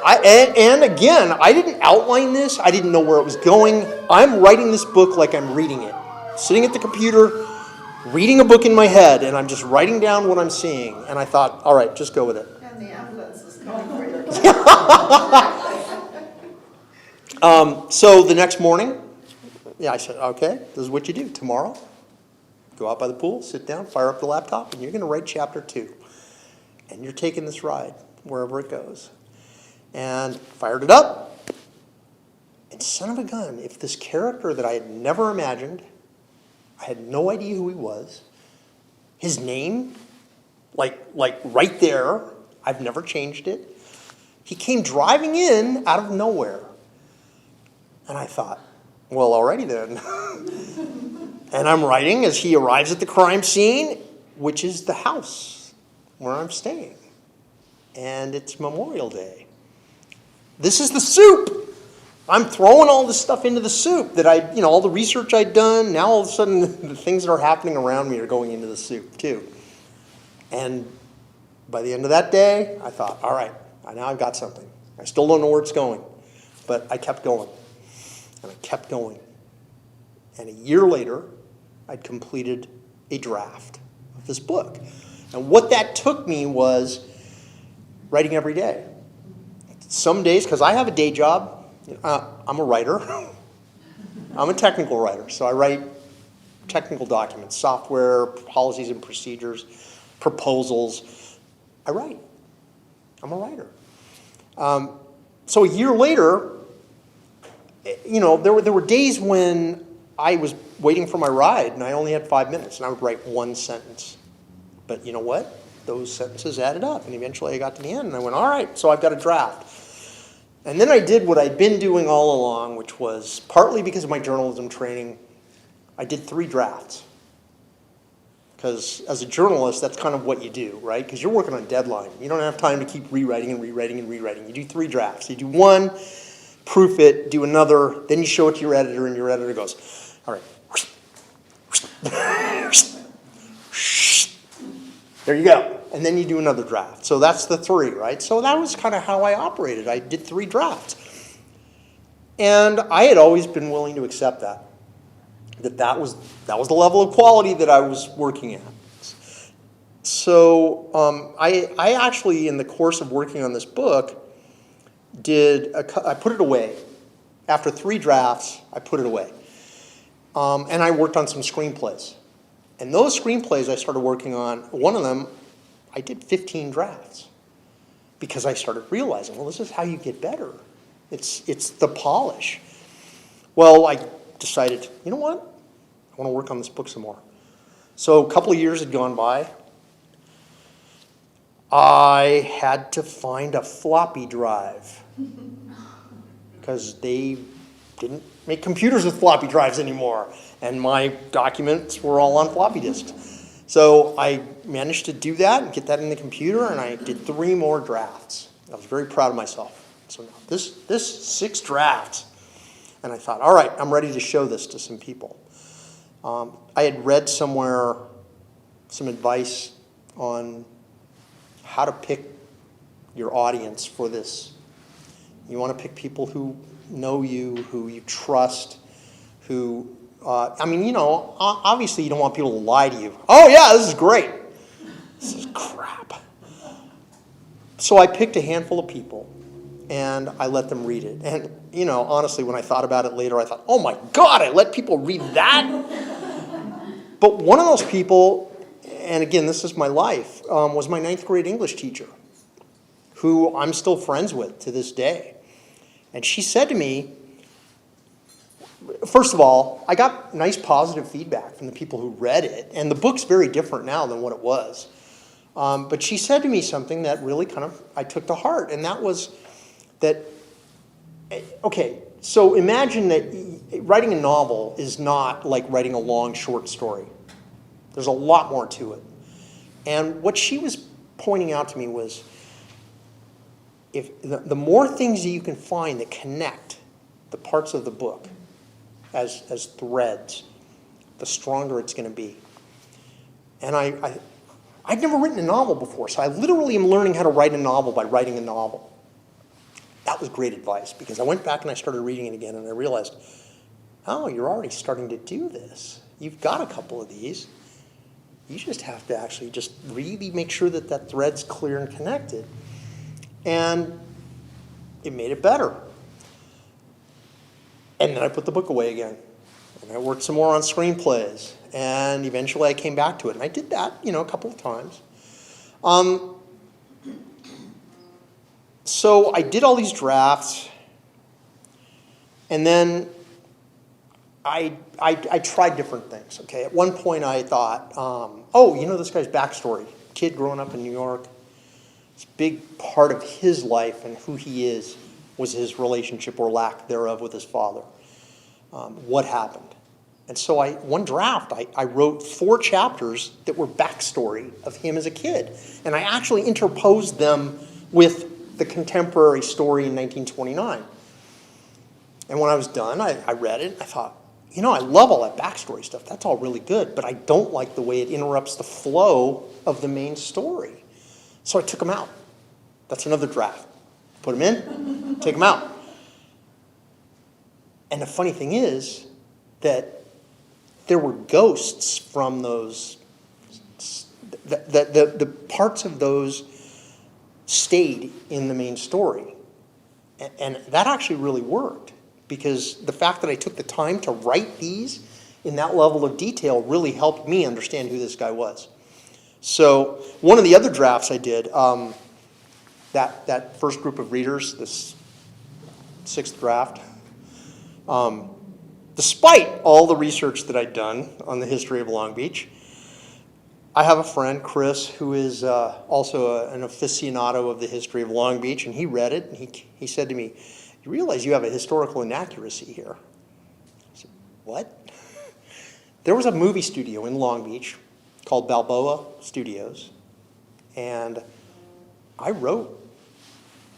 And again, I didn't outline this. I didn't know where it was going. I'm writing this book like I'm reading it. Sitting at the computer, reading a book in my head, and I'm just writing down what I'm seeing. And I thought, all right, just go with it. And the ambulance is coming for you. So the next morning, I said, okay, this is what you do. Tomorrow, go out by the pool, sit down, fire up the laptop, and you're going to write chapter 2. And you're taking this ride wherever it goes. And fired it up. And son of a gun, if this character that I had never imagined, I had no idea who he was, his name, like right there, I've never changed it. He came driving in out of nowhere. And I thought, well, alrighty then. And I'm writing as he arrives at the crime scene, which is the house where I'm staying. And it's Memorial Day. This is the soup. I'm throwing all this stuff into the soup that all the research I'd done. Now all of a sudden the things that are happening around me are going into the soup too. And by the end of that day, I thought, all right, now I've got something. I still don't know where it's going, but I kept going. And I kept going. And a year later, I'd completed a draft of this book. And what that took me was writing every day. Some days, because I have a day job, I'm a writer. I'm a technical writer, so I write technical documents, software, policies and procedures, proposals. I write. I'm a writer. So a year later, there were days when I was waiting for my ride and I only had 5 minutes and I would write one sentence. But you know what? Those sentences added up and eventually I got to the end and I went, all right, so I've got a draft. And then I did what I'd been doing all along, which was partly because of my journalism training, I did 3 drafts. Because as a journalist, that's kind of what you do, right? Because you're working on deadline. You don't have time to keep rewriting and rewriting and rewriting. You do 3 drafts. You do one, proof it, do another, then you show it to your editor, and your editor goes, all right. There you go. And then you do another draft. So that's the 3, right? So that was kind of how I operated. I did 3 drafts. And I had always been willing to accept that. That was the level of quality that I was working at. So I actually, in the course of working on this book, I put it away. After 3 drafts, I put it away. And I worked on some screenplays. And those screenplays I started working on, one of them, I did 15 drafts. Because I started realizing, well, this is how you get better. It's the polish. Well, I decided, you know what? I want to work on this book some more. So a couple of years had gone by. I had to find a floppy drive because they didn't make computers with floppy drives anymore, and my documents were all on floppy disks. So I managed to do that and get that in the computer, and I did 3 more drafts. I was very proud of myself. So now this 6 drafts, and I thought, all right, I'm ready to show this to some people. I had read somewhere some advice on how to pick your audience for this. You want to pick people who know you, who you trust, who, obviously you don't want people to lie to you. Oh yeah, this is great. This is crap. So I picked a handful of people and I let them read it. And, honestly, when I thought about it later, I thought, oh my God, I let people read that? But one of those people, and again, this is my life, was my 9th grade English teacher, who I'm still friends with to this day. And she said to me, first of all, I got nice positive feedback from the people who read it, and the book's very different now than what it was. But she said to me something that really I took to heart, and that was that, okay, so imagine that writing a novel is not like writing a long short story. There's a lot more to it. And what she was pointing out to me was, if the more things that you can find that connect the parts of the book as threads, the stronger it's going to be. And I'd never written a novel before, so I literally am learning how to write a novel by writing a novel. That was great advice, because I went back and I started reading it again and I realized, oh, you're already starting to do this. You've got a couple of these. You just have to actually just really make sure that that thread's clear and connected. And it made it better. And then I put the book away again. And I worked some more on screenplays. And eventually I came back to it. And I did that, a couple of times. So I did all these drafts. And then I tried different things, okay? At one point I thought, this guy's backstory. Kid growing up in New York. This big part of his life and who he is was his relationship or lack thereof with his father. What happened? And so one draft, I wrote 4 chapters that were backstory of him as a kid. And I actually interposed them with the contemporary story in 1929. And when I was done, I read it, and I thought, I love all that backstory stuff. That's all really good, but I don't like the way it interrupts the flow of the main story. So I took them out. That's another draft. Put them in, take them out. And the funny thing is that there were ghosts from those, the parts of those stayed in the main story. And that actually really worked, because the fact that I took the time to write these in that level of detail really helped me understand who this guy was. So one of the other drafts I did, that first group of readers, this 6th draft, despite all the research that I'd done on the history of Long Beach, I have a friend, Chris, who is also an aficionado of the history of Long Beach, and he read it, and he said to me, "You realize you have a historical inaccuracy here?" I said, "What?" There was a movie studio in Long Beach called Balboa Studios, and I wrote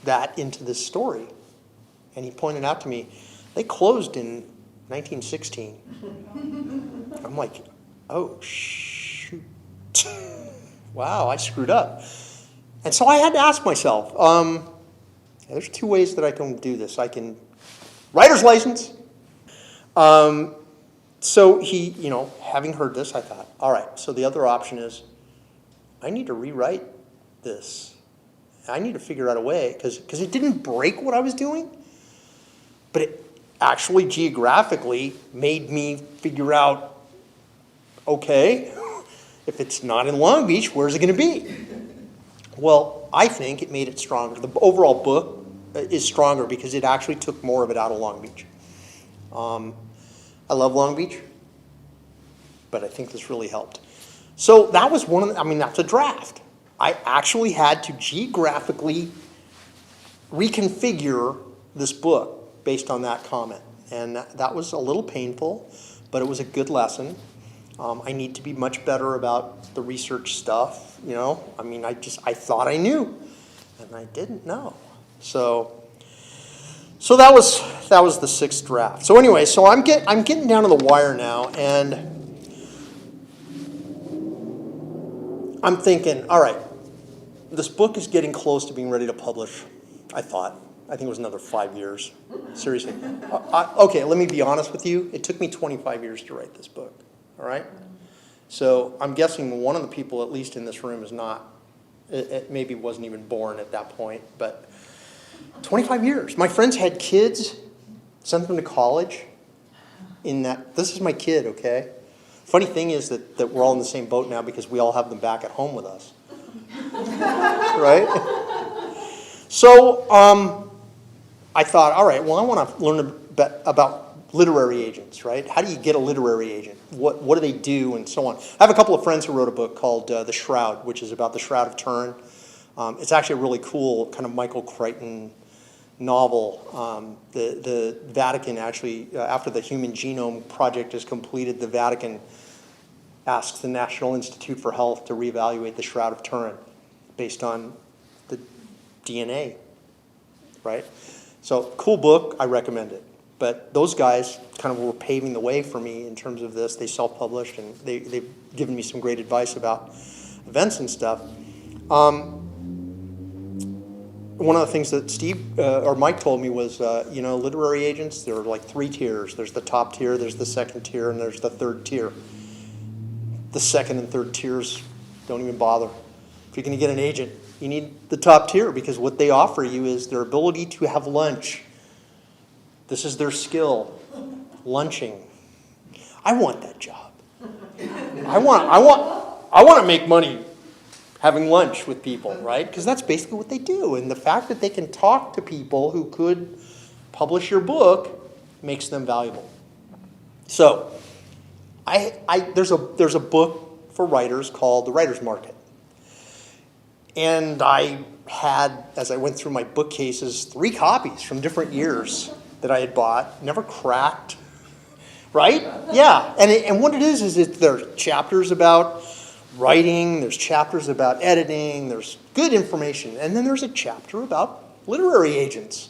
that into this story. And he pointed out to me, they closed in 1916. I'm like, oh, shoot. Wow, I screwed up. And so I had to ask myself, there's 2 ways that I can do this. I can, writer's license. So he, having heard this, I thought, all right, so the other option is I need to rewrite this. I need to figure out a way, because it didn't break what I was doing, but it actually geographically made me figure out, okay, if it's not in Long Beach, where's it going to be? Well, I think it made it stronger. The overall book is stronger because it actually took more of it out of Long Beach. I love Long Beach, but I think this really helped. So that was that's a draft. I actually had to geographically reconfigure this book based on that comment. And that was a little painful, but it was a good lesson. I need to be much better about the research stuff, I thought I knew, and I didn't know. So that was the 6th draft. So anyway, so I'm getting down to the wire now, and I'm thinking, all right, this book is getting close to being ready to publish. I think it was another 5 years. Seriously. Okay, let me be honest with you. It took me 25 years to write this book. All right? So I'm guessing one of the people, at least in this room, is not, it maybe wasn't even born at that point, but 25 years. My friends had kids, sent them to college in that. This is my kid, okay? Funny thing is that we're all in the same boat now because we all have them back at home with us. Right? So I thought, all right, well, I want to learn a bit about literary agents, right? How do you get a literary agent? What do they do, and so on. I have a couple of friends who wrote a book called The Shroud, which is about the Shroud of Turin. It's actually a really cool kind of Michael Crichton novel. The Vatican actually, after the Human Genome Project is completed, the Vatican asks the National Institute for Health to reevaluate the Shroud of Turin based on the DNA, right? So cool book, I recommend it. But those guys kind of were paving the way for me in terms of this. They self-published, and they've given me some great advice about events and stuff. One of the things that Steve or Mike told me was, literary agents, there are like 3 tiers. There's the top tier, there's the second tier, and there's the third tier. The second and third tiers, don't even bother. If you're going to get an agent, you need the top tier, because what they offer you is their ability to have lunch. This is their skill, lunching. I want that job. I want to make money having lunch with people, right? Because that's basically what they do. And the fact that they can talk to people who could publish your book makes them valuable. So there's a book for writers called The Writer's Market. And I had, as I went through my bookcases, 3 copies from different years that I had bought, never cracked, right? Yeah, and what it is there are chapters about writing, there's chapters about editing, there's good information, and then there's a chapter about literary agents.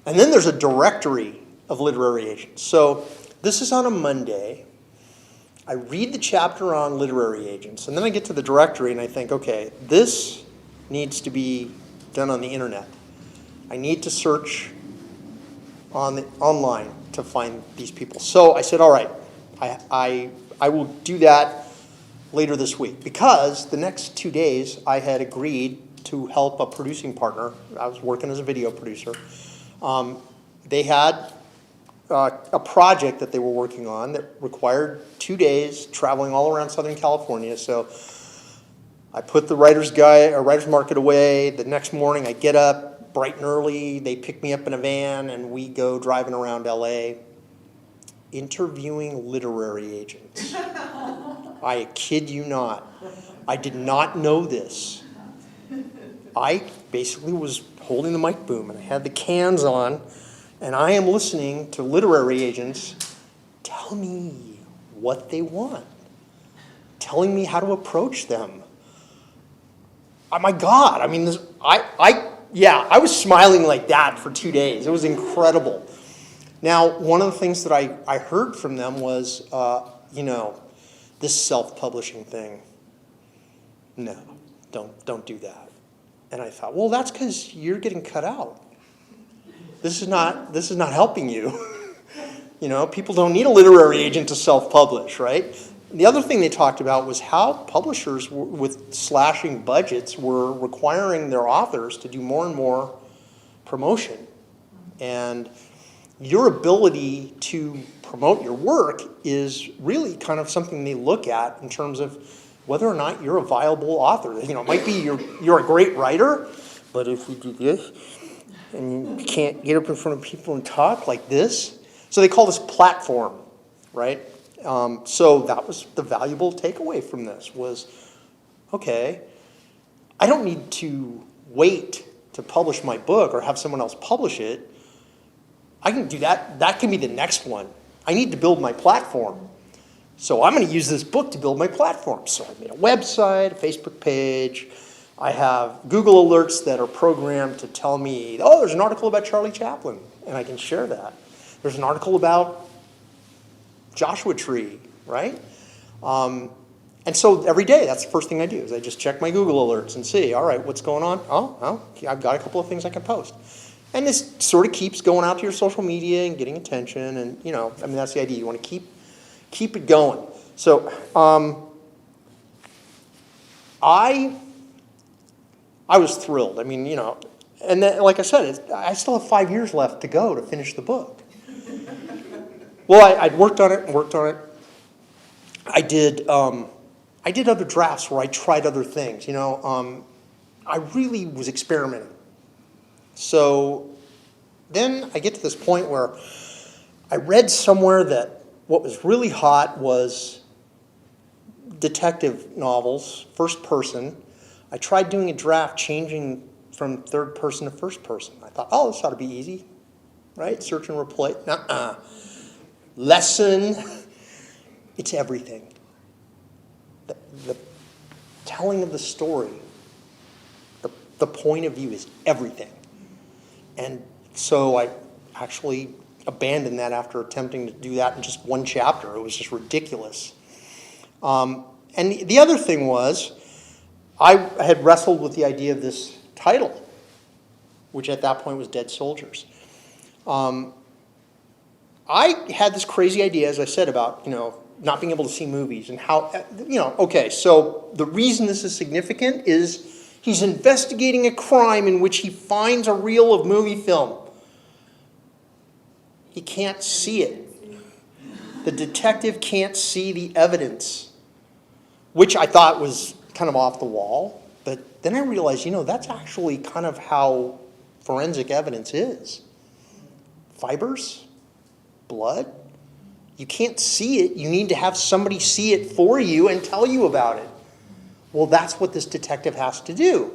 And then there's a directory of literary agents. So this is on a Monday. I read the chapter on literary agents, and then I get to the directory and I think, okay, this needs to be done on the internet. I need to search online to find these people. So I said, all right, I will do that later this week, because the next 2 days I had agreed to help a producing partner. I was working as a video producer. They had a project that they were working on that required 2 days traveling all around Southern California. So I put the writer's market away. The next morning I get up bright and early. They pick me up in a van and we go driving around LA interviewing literary agents. I kid you not. I did not know this. I basically was holding the mic boom and I had the cans on, and I am listening to literary agents tell me what they want, telling me how to approach them. Oh my God, I mean, I was smiling like that for 2 days. It was incredible. Now, one of the things that I heard from them was, this self-publishing thing, no, don't do that. And I thought, well, that's because you're getting cut out. This is not helping you. People don't need a literary agent to self-publish, right? The other thing they talked about was how publishers, with slashing budgets, were requiring their authors to do more and more promotion. And your ability to promote your work is really kind of something they look at in terms of whether or not you're a viable author. It might be you're a great writer, but if you do this and you can't get up in front of people and talk like this. So they call this platform, right? So that was the valuable takeaway from this was, okay, I don't need to wait to publish my book or have someone else publish it. I can do that. That can be the next one. I need to build my platform. So I'm going to use this book to build my platform. So I made a website, a Facebook page. I have Google alerts that are programmed to tell me, oh, there's an article about Charlie Chaplin, and I can share that. There's an article about Joshua Tree, right? And so every day, that's the first thing I do, is I just check my Google alerts and see, all right, what's going on? Oh, I've got a couple of things I can post. And this sort of keeps going out to your social media and getting attention, and that's the idea. You want to keep it going. So I was thrilled. I mean, and then, like I said, I still have 5 years left to go to finish the book. Well, I'd worked on it. I did other drafts where I tried other things. I really was experimenting. So then I get to this point where I read somewhere that what was really hot was detective novels, first person. I tried doing a draft changing from third person to first person. I thought, oh, this ought to be easy, right? Search and replay. Nuh-uh. Lesson, it's everything. The telling of the story, the point of view is everything. And so I actually abandoned that after attempting to do that in just one chapter. It was just ridiculous. And the other thing was, I had wrestled with the idea of this title, which at that point was Dead Soldiers. I had this crazy idea, as I said, about, not being able to see movies and how, okay, so the reason this is significant is he's investigating a crime in which he finds a reel of movie film. He can't see it. The detective can't see the evidence, which I thought was kind of off the wall. But then I realized, that's actually kind of how forensic evidence is. Fibers, blood. You can't see it. You need to have somebody see it for you and tell you about it. Well, that's what this detective has to do.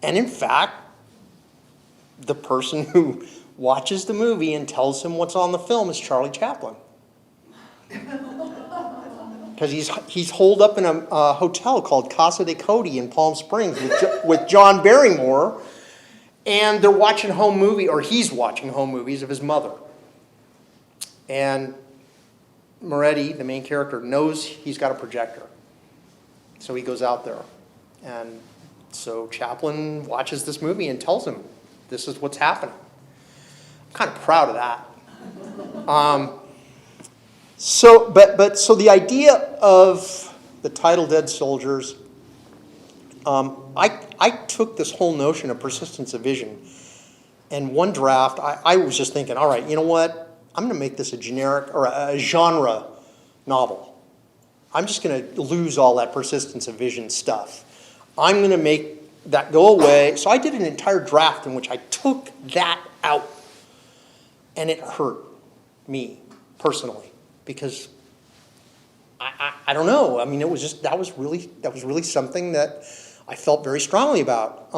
And in fact, the person who watches the movie and tells him what's on the film is Charlie Chaplin. Because he's holed up in a hotel called Casa de Cody in Palm Springs with John Barrymore, and they're watching home movie, or he's watching home movies of his mother. And Moretti, the main character, knows he's got a projector. So he goes out there. And so Chaplin watches this movie and tells him, this is what's happening. I'm kind of proud of that. So, so the idea of the title Dead Soldiers, I took this whole notion of persistence of vision, and one draft, I was just thinking, all right, you know what? I'm going to make this a generic or a genre novel. I'm just going to lose all that persistence of vision stuff. I'm going to make that go away. So I did an entire draft in which I took that out, and it hurt me personally because I don't know. I mean, it was just that was really something that I felt very strongly about,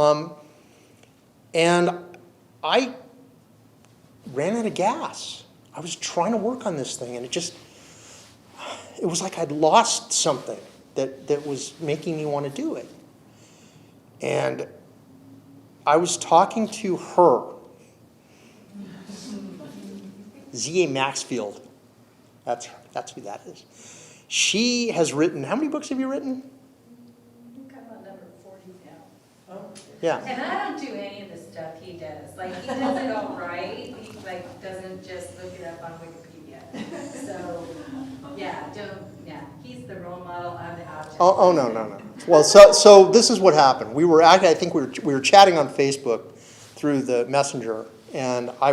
and I ran out of gas. I was trying to work on this thing, and it was like I'd lost something that was making me want to do it. And I was talking to her, Z.A. Maxfield. That's who that is. She has written, how many books have you written? I'm on number 40 now. Oh. Yeah. And I don't do any of the stuff he does. Like, he does it all right. He, like, doesn't just look it up on Wikipedia. So, yeah, he's the role model of the object. Oh no. Well, so this is what happened. I think we were chatting on Facebook through the messenger, and I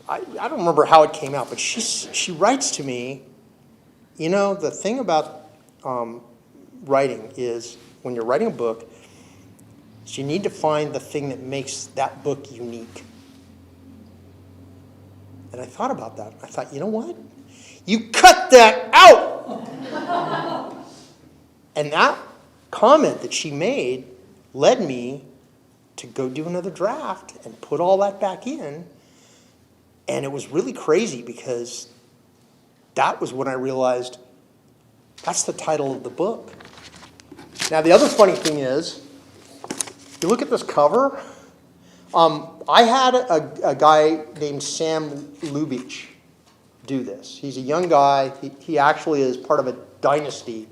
don't remember how it came out, but she writes to me, you know, the thing about writing is when you're writing a book, is you need to find the thing that makes that book unique. And I thought about that. I thought, you know what? You cut that out! And that comment that she made led me to go do another draft and put all that back in. And it was really crazy because that was when I realized that's the title of the book. Now, the other funny thing is, you look at this cover, I had a guy named Sam Lubitsch do this. He's a young guy. He actually is part of a dynasty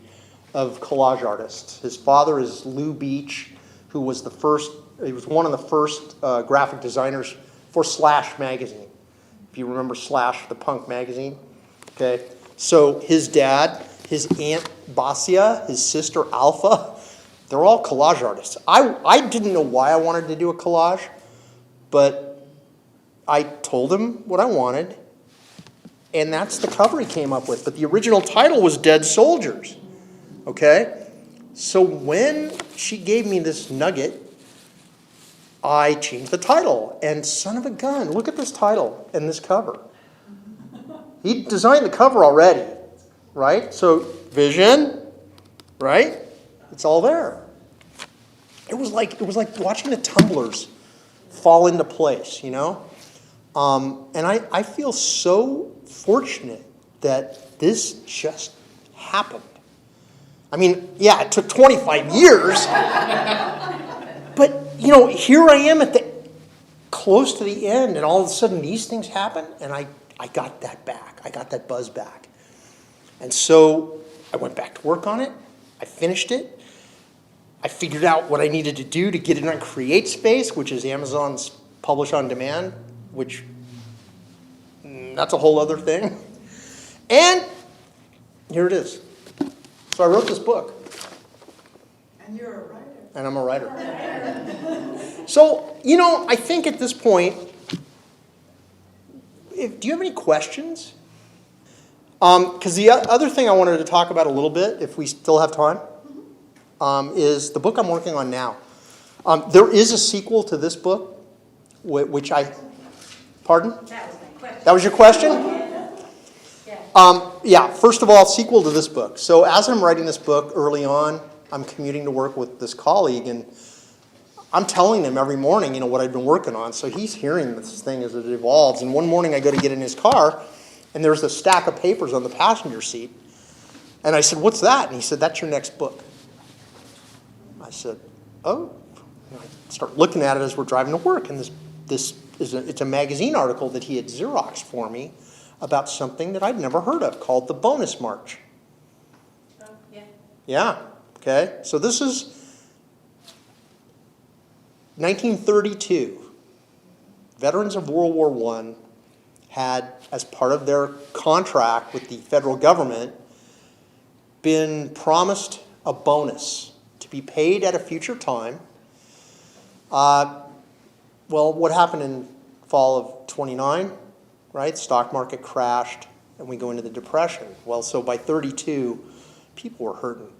of collage artists. His father is Lou Beach, who was he was one of the first graphic designers for Slash magazine. If you remember Slash, the punk magazine. Okay, so his dad, his aunt Basia, his sister Alpha, they're all collage artists. I didn't know why I wanted to do a collage, but I told him what I wanted, and that's the cover he came up with. But the original title was Dead Soldiers. Okay? So when she gave me this nugget, I changed the title. And son of a gun, look at this title and this cover. He designed the cover already, right? So vision, right? It's all there. It was like watching the tumblers fall into place, you know? And I feel so fortunate that this just happened. I mean, yeah, it took 25 years, but, you know, here I am close to the end, and all of a sudden these things happen, and I got that back. I got that buzz back. And so I went back to work on it. I finished it. I figured out what I needed to do to get it on CreateSpace, which is Amazon's Publish on Demand, which that's a whole other thing. And here it is. So I wrote this book. And you're a writer. And I'm a writer. So, you know, I think at this point, do you have any questions? Because the other thing I wanted to talk about a little bit, if we still have time, is the book I'm working on now. There is a sequel to this book, which pardon? That was my question. That was your question? Yeah. Yeah, first of all, sequel to this book. So as I'm writing this book early on, I'm commuting to work with this colleague, and I'm telling him every morning, you know, what I've been working on. So he's hearing this thing as it evolves. And one morning I go to get in his car, and there's a stack of papers on the passenger seat. And I said, "What's that?" And he said, "That's your next book." I said, "Oh." And I start looking at it as we're driving to work, and it's a magazine article that he had Xeroxed for me about something that I'd never heard of called the Bonus March. Oh, yeah. Yeah, okay. So this is 1932. Veterans of World War I had, as part of their contract with the federal government, been promised a bonus to be paid at a future time. Well, what happened in fall of 29, right? Stock market crashed and we go into the Depression. Well, so by 32, people were hurting.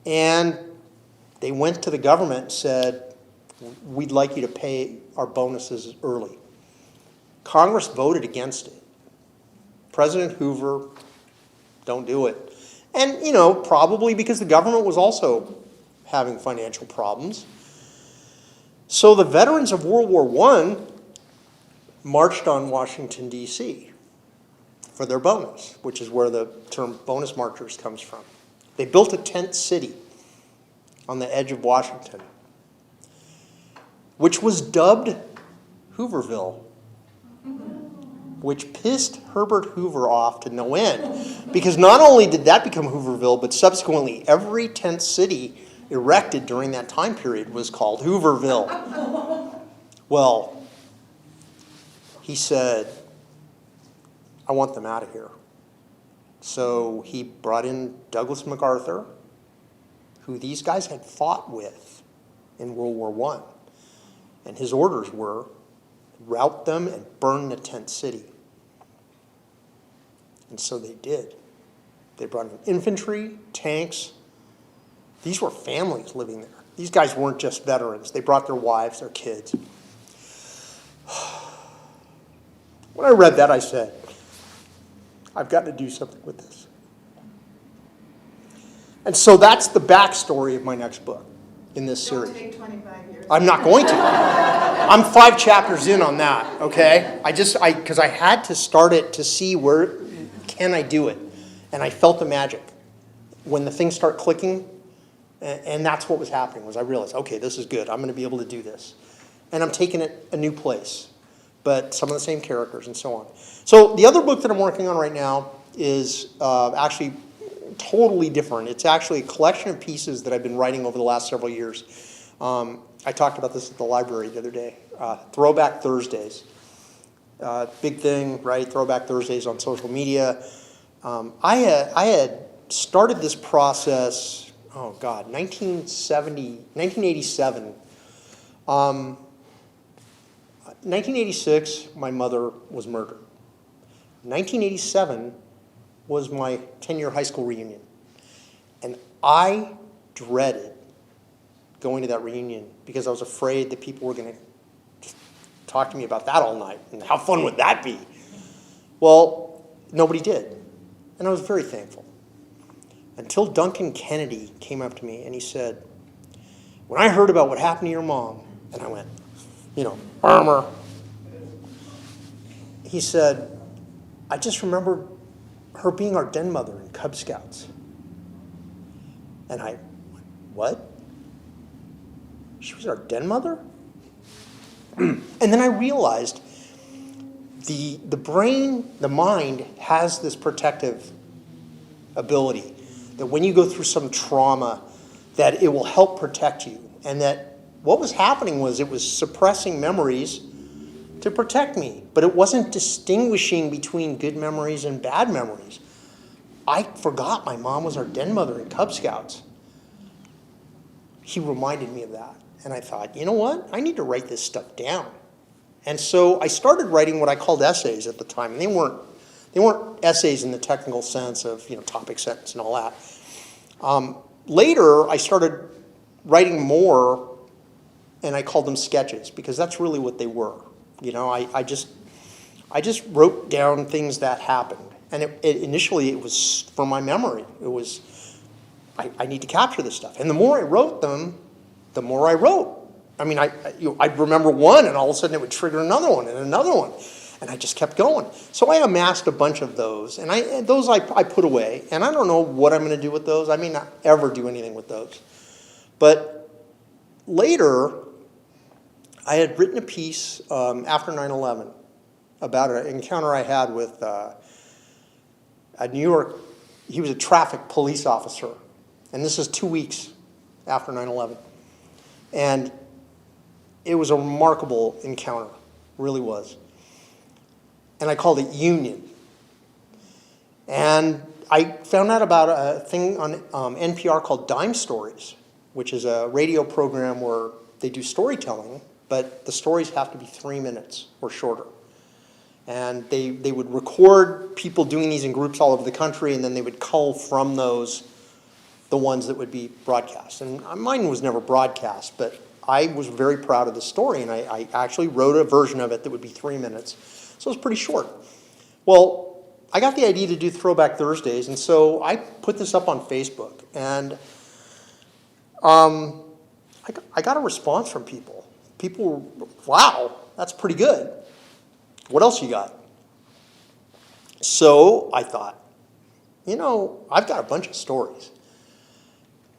And they went to the government and said, we'd like you to pay our bonuses early. Congress voted against it. President Hoover, don't do it. And, you know, probably because the government was also having financial problems. So the veterans of World War I marched on Washington, D.C. for their bonus, which is where the term bonus marchers comes from. They built a tent city on the edge of Washington, which was dubbed Hooverville, which pissed Herbert Hoover off to no end. Because not only did that become Hooverville, but subsequently every tent city erected during that time period was called Hooverville. Well, he said, I want them out of here. So he brought in Douglas MacArthur, who these guys had fought with in World War I. And his orders were, rout them and burn the tent city. And so they did. They brought in infantry, tanks. These were families living there. These guys weren't just veterans. They brought their wives, their kids. When I read that, I said, I've got to do something with this. And so that's the backstory of my next book in this series. Don't take 25 years. I'm not going to. I'm 5 chapters in on that, okay? Because I had to start it to see where can I do it. And I felt the magic. When the things start clicking, and that's what was happening, was I realized, okay, this is good. I'm going to be able to do this. And I'm taking it a new place, but some of the same characters and so on. So the other book that I'm working on right now is actually totally different. It's actually a collection of pieces that I've been writing over the last several years. I talked about this at the library the other day. Throwback Thursdays. Big thing, right? Throwback Thursdays on social media. I had started this process, 1987. 1986, my mother was murdered. 1987 was my 10-year high school reunion. And I dreaded going to that reunion because I was afraid that people were going to talk to me about that all night. And how fun would that be? Well, nobody did. And I was very thankful. Until Duncan Kennedy came up to me and he said, when I heard about what happened to your mom, and I went, armor. He said, I just remember her being our den mother in Cub Scouts. And I went, what? She was our den mother? And then I realized the brain, the mind, has this protective ability that when you go through some trauma, that it will help protect you. And that what was happening was it was suppressing memories to protect me. But it wasn't distinguishing between good memories and bad memories. I forgot my mom was our den mother in Cub Scouts. He reminded me of that. And I thought, you know what? I need to write this stuff down. And so I started writing what I called essays at the time. And they weren't essays in the technical sense of topic sentence and all that. Later, I started writing more, and I called them sketches because that's really what they were. I just wrote down things that happened, and initially it was from my memory. It was I need to capture this stuff, and the more I wrote them, the more I wrote. I mean, I'd remember one, and all of a sudden it would trigger another one and another one. And I just kept going. So I amassed a bunch of those, and those I put away. And I don't know what I'm going to do with those. I may not ever do anything with those. But later, I had written a piece after 9/11 about an encounter I had with a New York. He was a traffic police officer. And this is 2 weeks after 9/11. And it was a remarkable encounter, really was. and I called it Union. And I found out about a thing on NPR called Dime Stories, which is a radio program where they do storytelling, but the stories have to be 3 minutes or shorter. And they would record people doing these in groups all over the country, and then they would cull from those the ones that would be broadcast. And mine was never broadcast, but I was very proud of the story, and I actually wrote a version of it that would be 3 minutes. So it was pretty short. Well, I got the idea to do Throwback Thursdays, and so I put this up on Facebook, and I got a response from people. People were, wow, that's pretty good. What else you got? So I thought, you know, I've got a bunch of stories.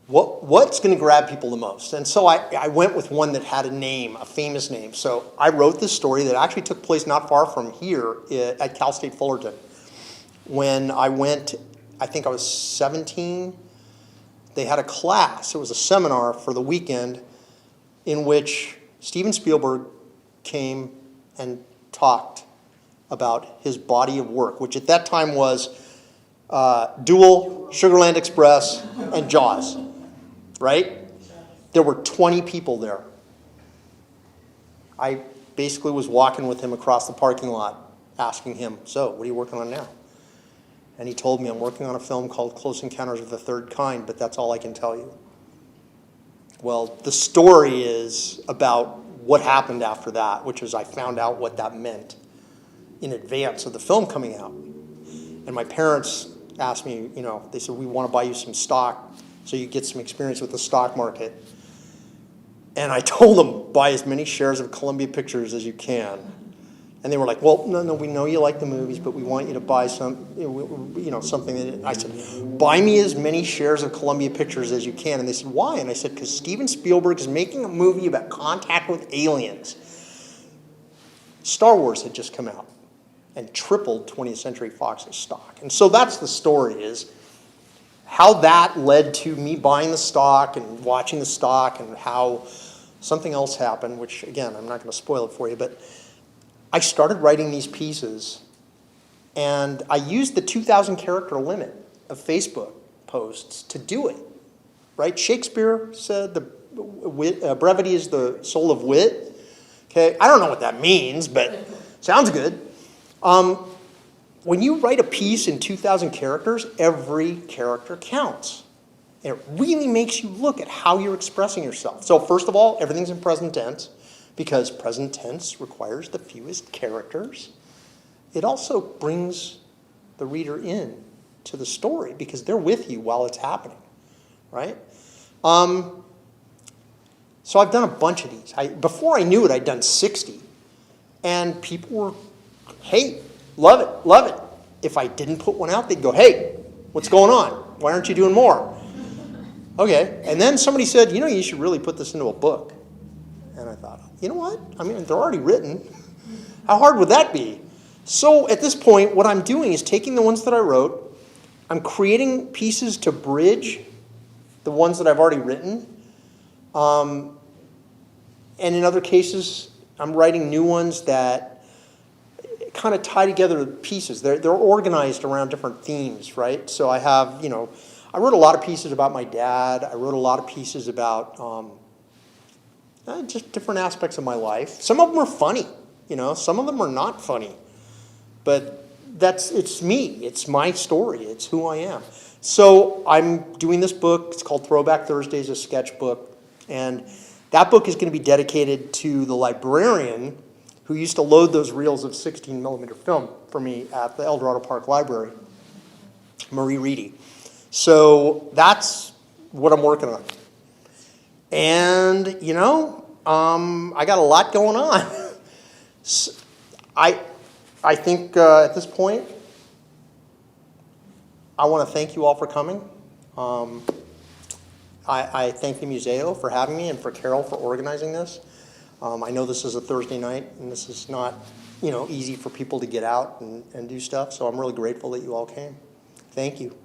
What's going to grab people the most? And so I went with one that had a name, a famous name. So I wrote this story that actually took place not far from here at Cal State Fullerton. When I went, I think I was 17, they had a class. It was a seminar for the weekend in which Steven Spielberg came and talked about his body of work, which at that time was Duel, Sugarland Express, and Jaws, right? There were 20 people there. I basically was walking with him across the parking lot, asking him, so what are you working on now? And he told me, I'm working on a film called Close Encounters of the Third Kind, but that's all I can tell you. Well, the story is about what happened after that, which was I found out what that meant in advance of the film coming out. And my parents asked me, you know, they said, we want to buy you some stock so you get some experience with the stock market. And I told them, buy as many shares of Columbia Pictures as you can. And they were like, well, no, we know you like the movies, but we want you to buy some, you know, something. That I said, buy me as many shares of Columbia Pictures as you can. And they said, why? And I said, because Steven Spielberg is making a movie about contact with aliens. Star Wars had just come out and tripled 20th Century Fox's stock. And so that's the story, is how that led to me buying the stock and watching the stock, and how something else happened, which, again, I'm not going to spoil it for you, but I started writing these pieces, and I used the 2,000 character limit of Facebook posts to do it, right? Shakespeare said brevity is the soul of wit. Okay, I don't know what that means, but sounds good. When you write a piece in 2,000 characters, every character counts. And it really makes you look at how you're expressing yourself. So first of all, everything's in present tense, because present tense requires the fewest characters. It also brings the reader in to the story, because they're with you while it's happening, right? So I've done a bunch of these. Before I knew it, I'd done 60. And people were, hey, love it, love it. If I didn't put one out, they'd go, hey, what's going on? Why aren't you doing more? Okay, and then somebody said, you know, you should really put this into a book. And I thought, you know what? I mean, they're already written. How hard would that be? So at this point, what I'm doing is taking the ones that I wrote, I'm creating pieces to bridge the ones that I've already written. And in other cases, I'm writing new ones that kind of tie together the pieces. They're organized around different themes, right? So I have, you know, I wrote a lot of pieces about my dad. I wrote a lot of pieces about just different aspects of my life. Some of them are funny, you know. Some of them are not funny. But it's me. It's my story. It's who I am. So I'm doing this book. It's called Throwback Thursdays, a sketchbook. And that book is going to be dedicated to the librarian who used to load those reels of 16mm film for me at the El Dorado Park Library, Marie Reedy. So that's what I'm working on. And, you know, I got a lot going on. So I think at this point, I want to thank you all for coming. I thank the Museo for having me, and for Carol for organizing this. I know this is a Thursday night, and this is not, you know, easy for people to get out and do stuff, so I'm really grateful that you all came. Thank you.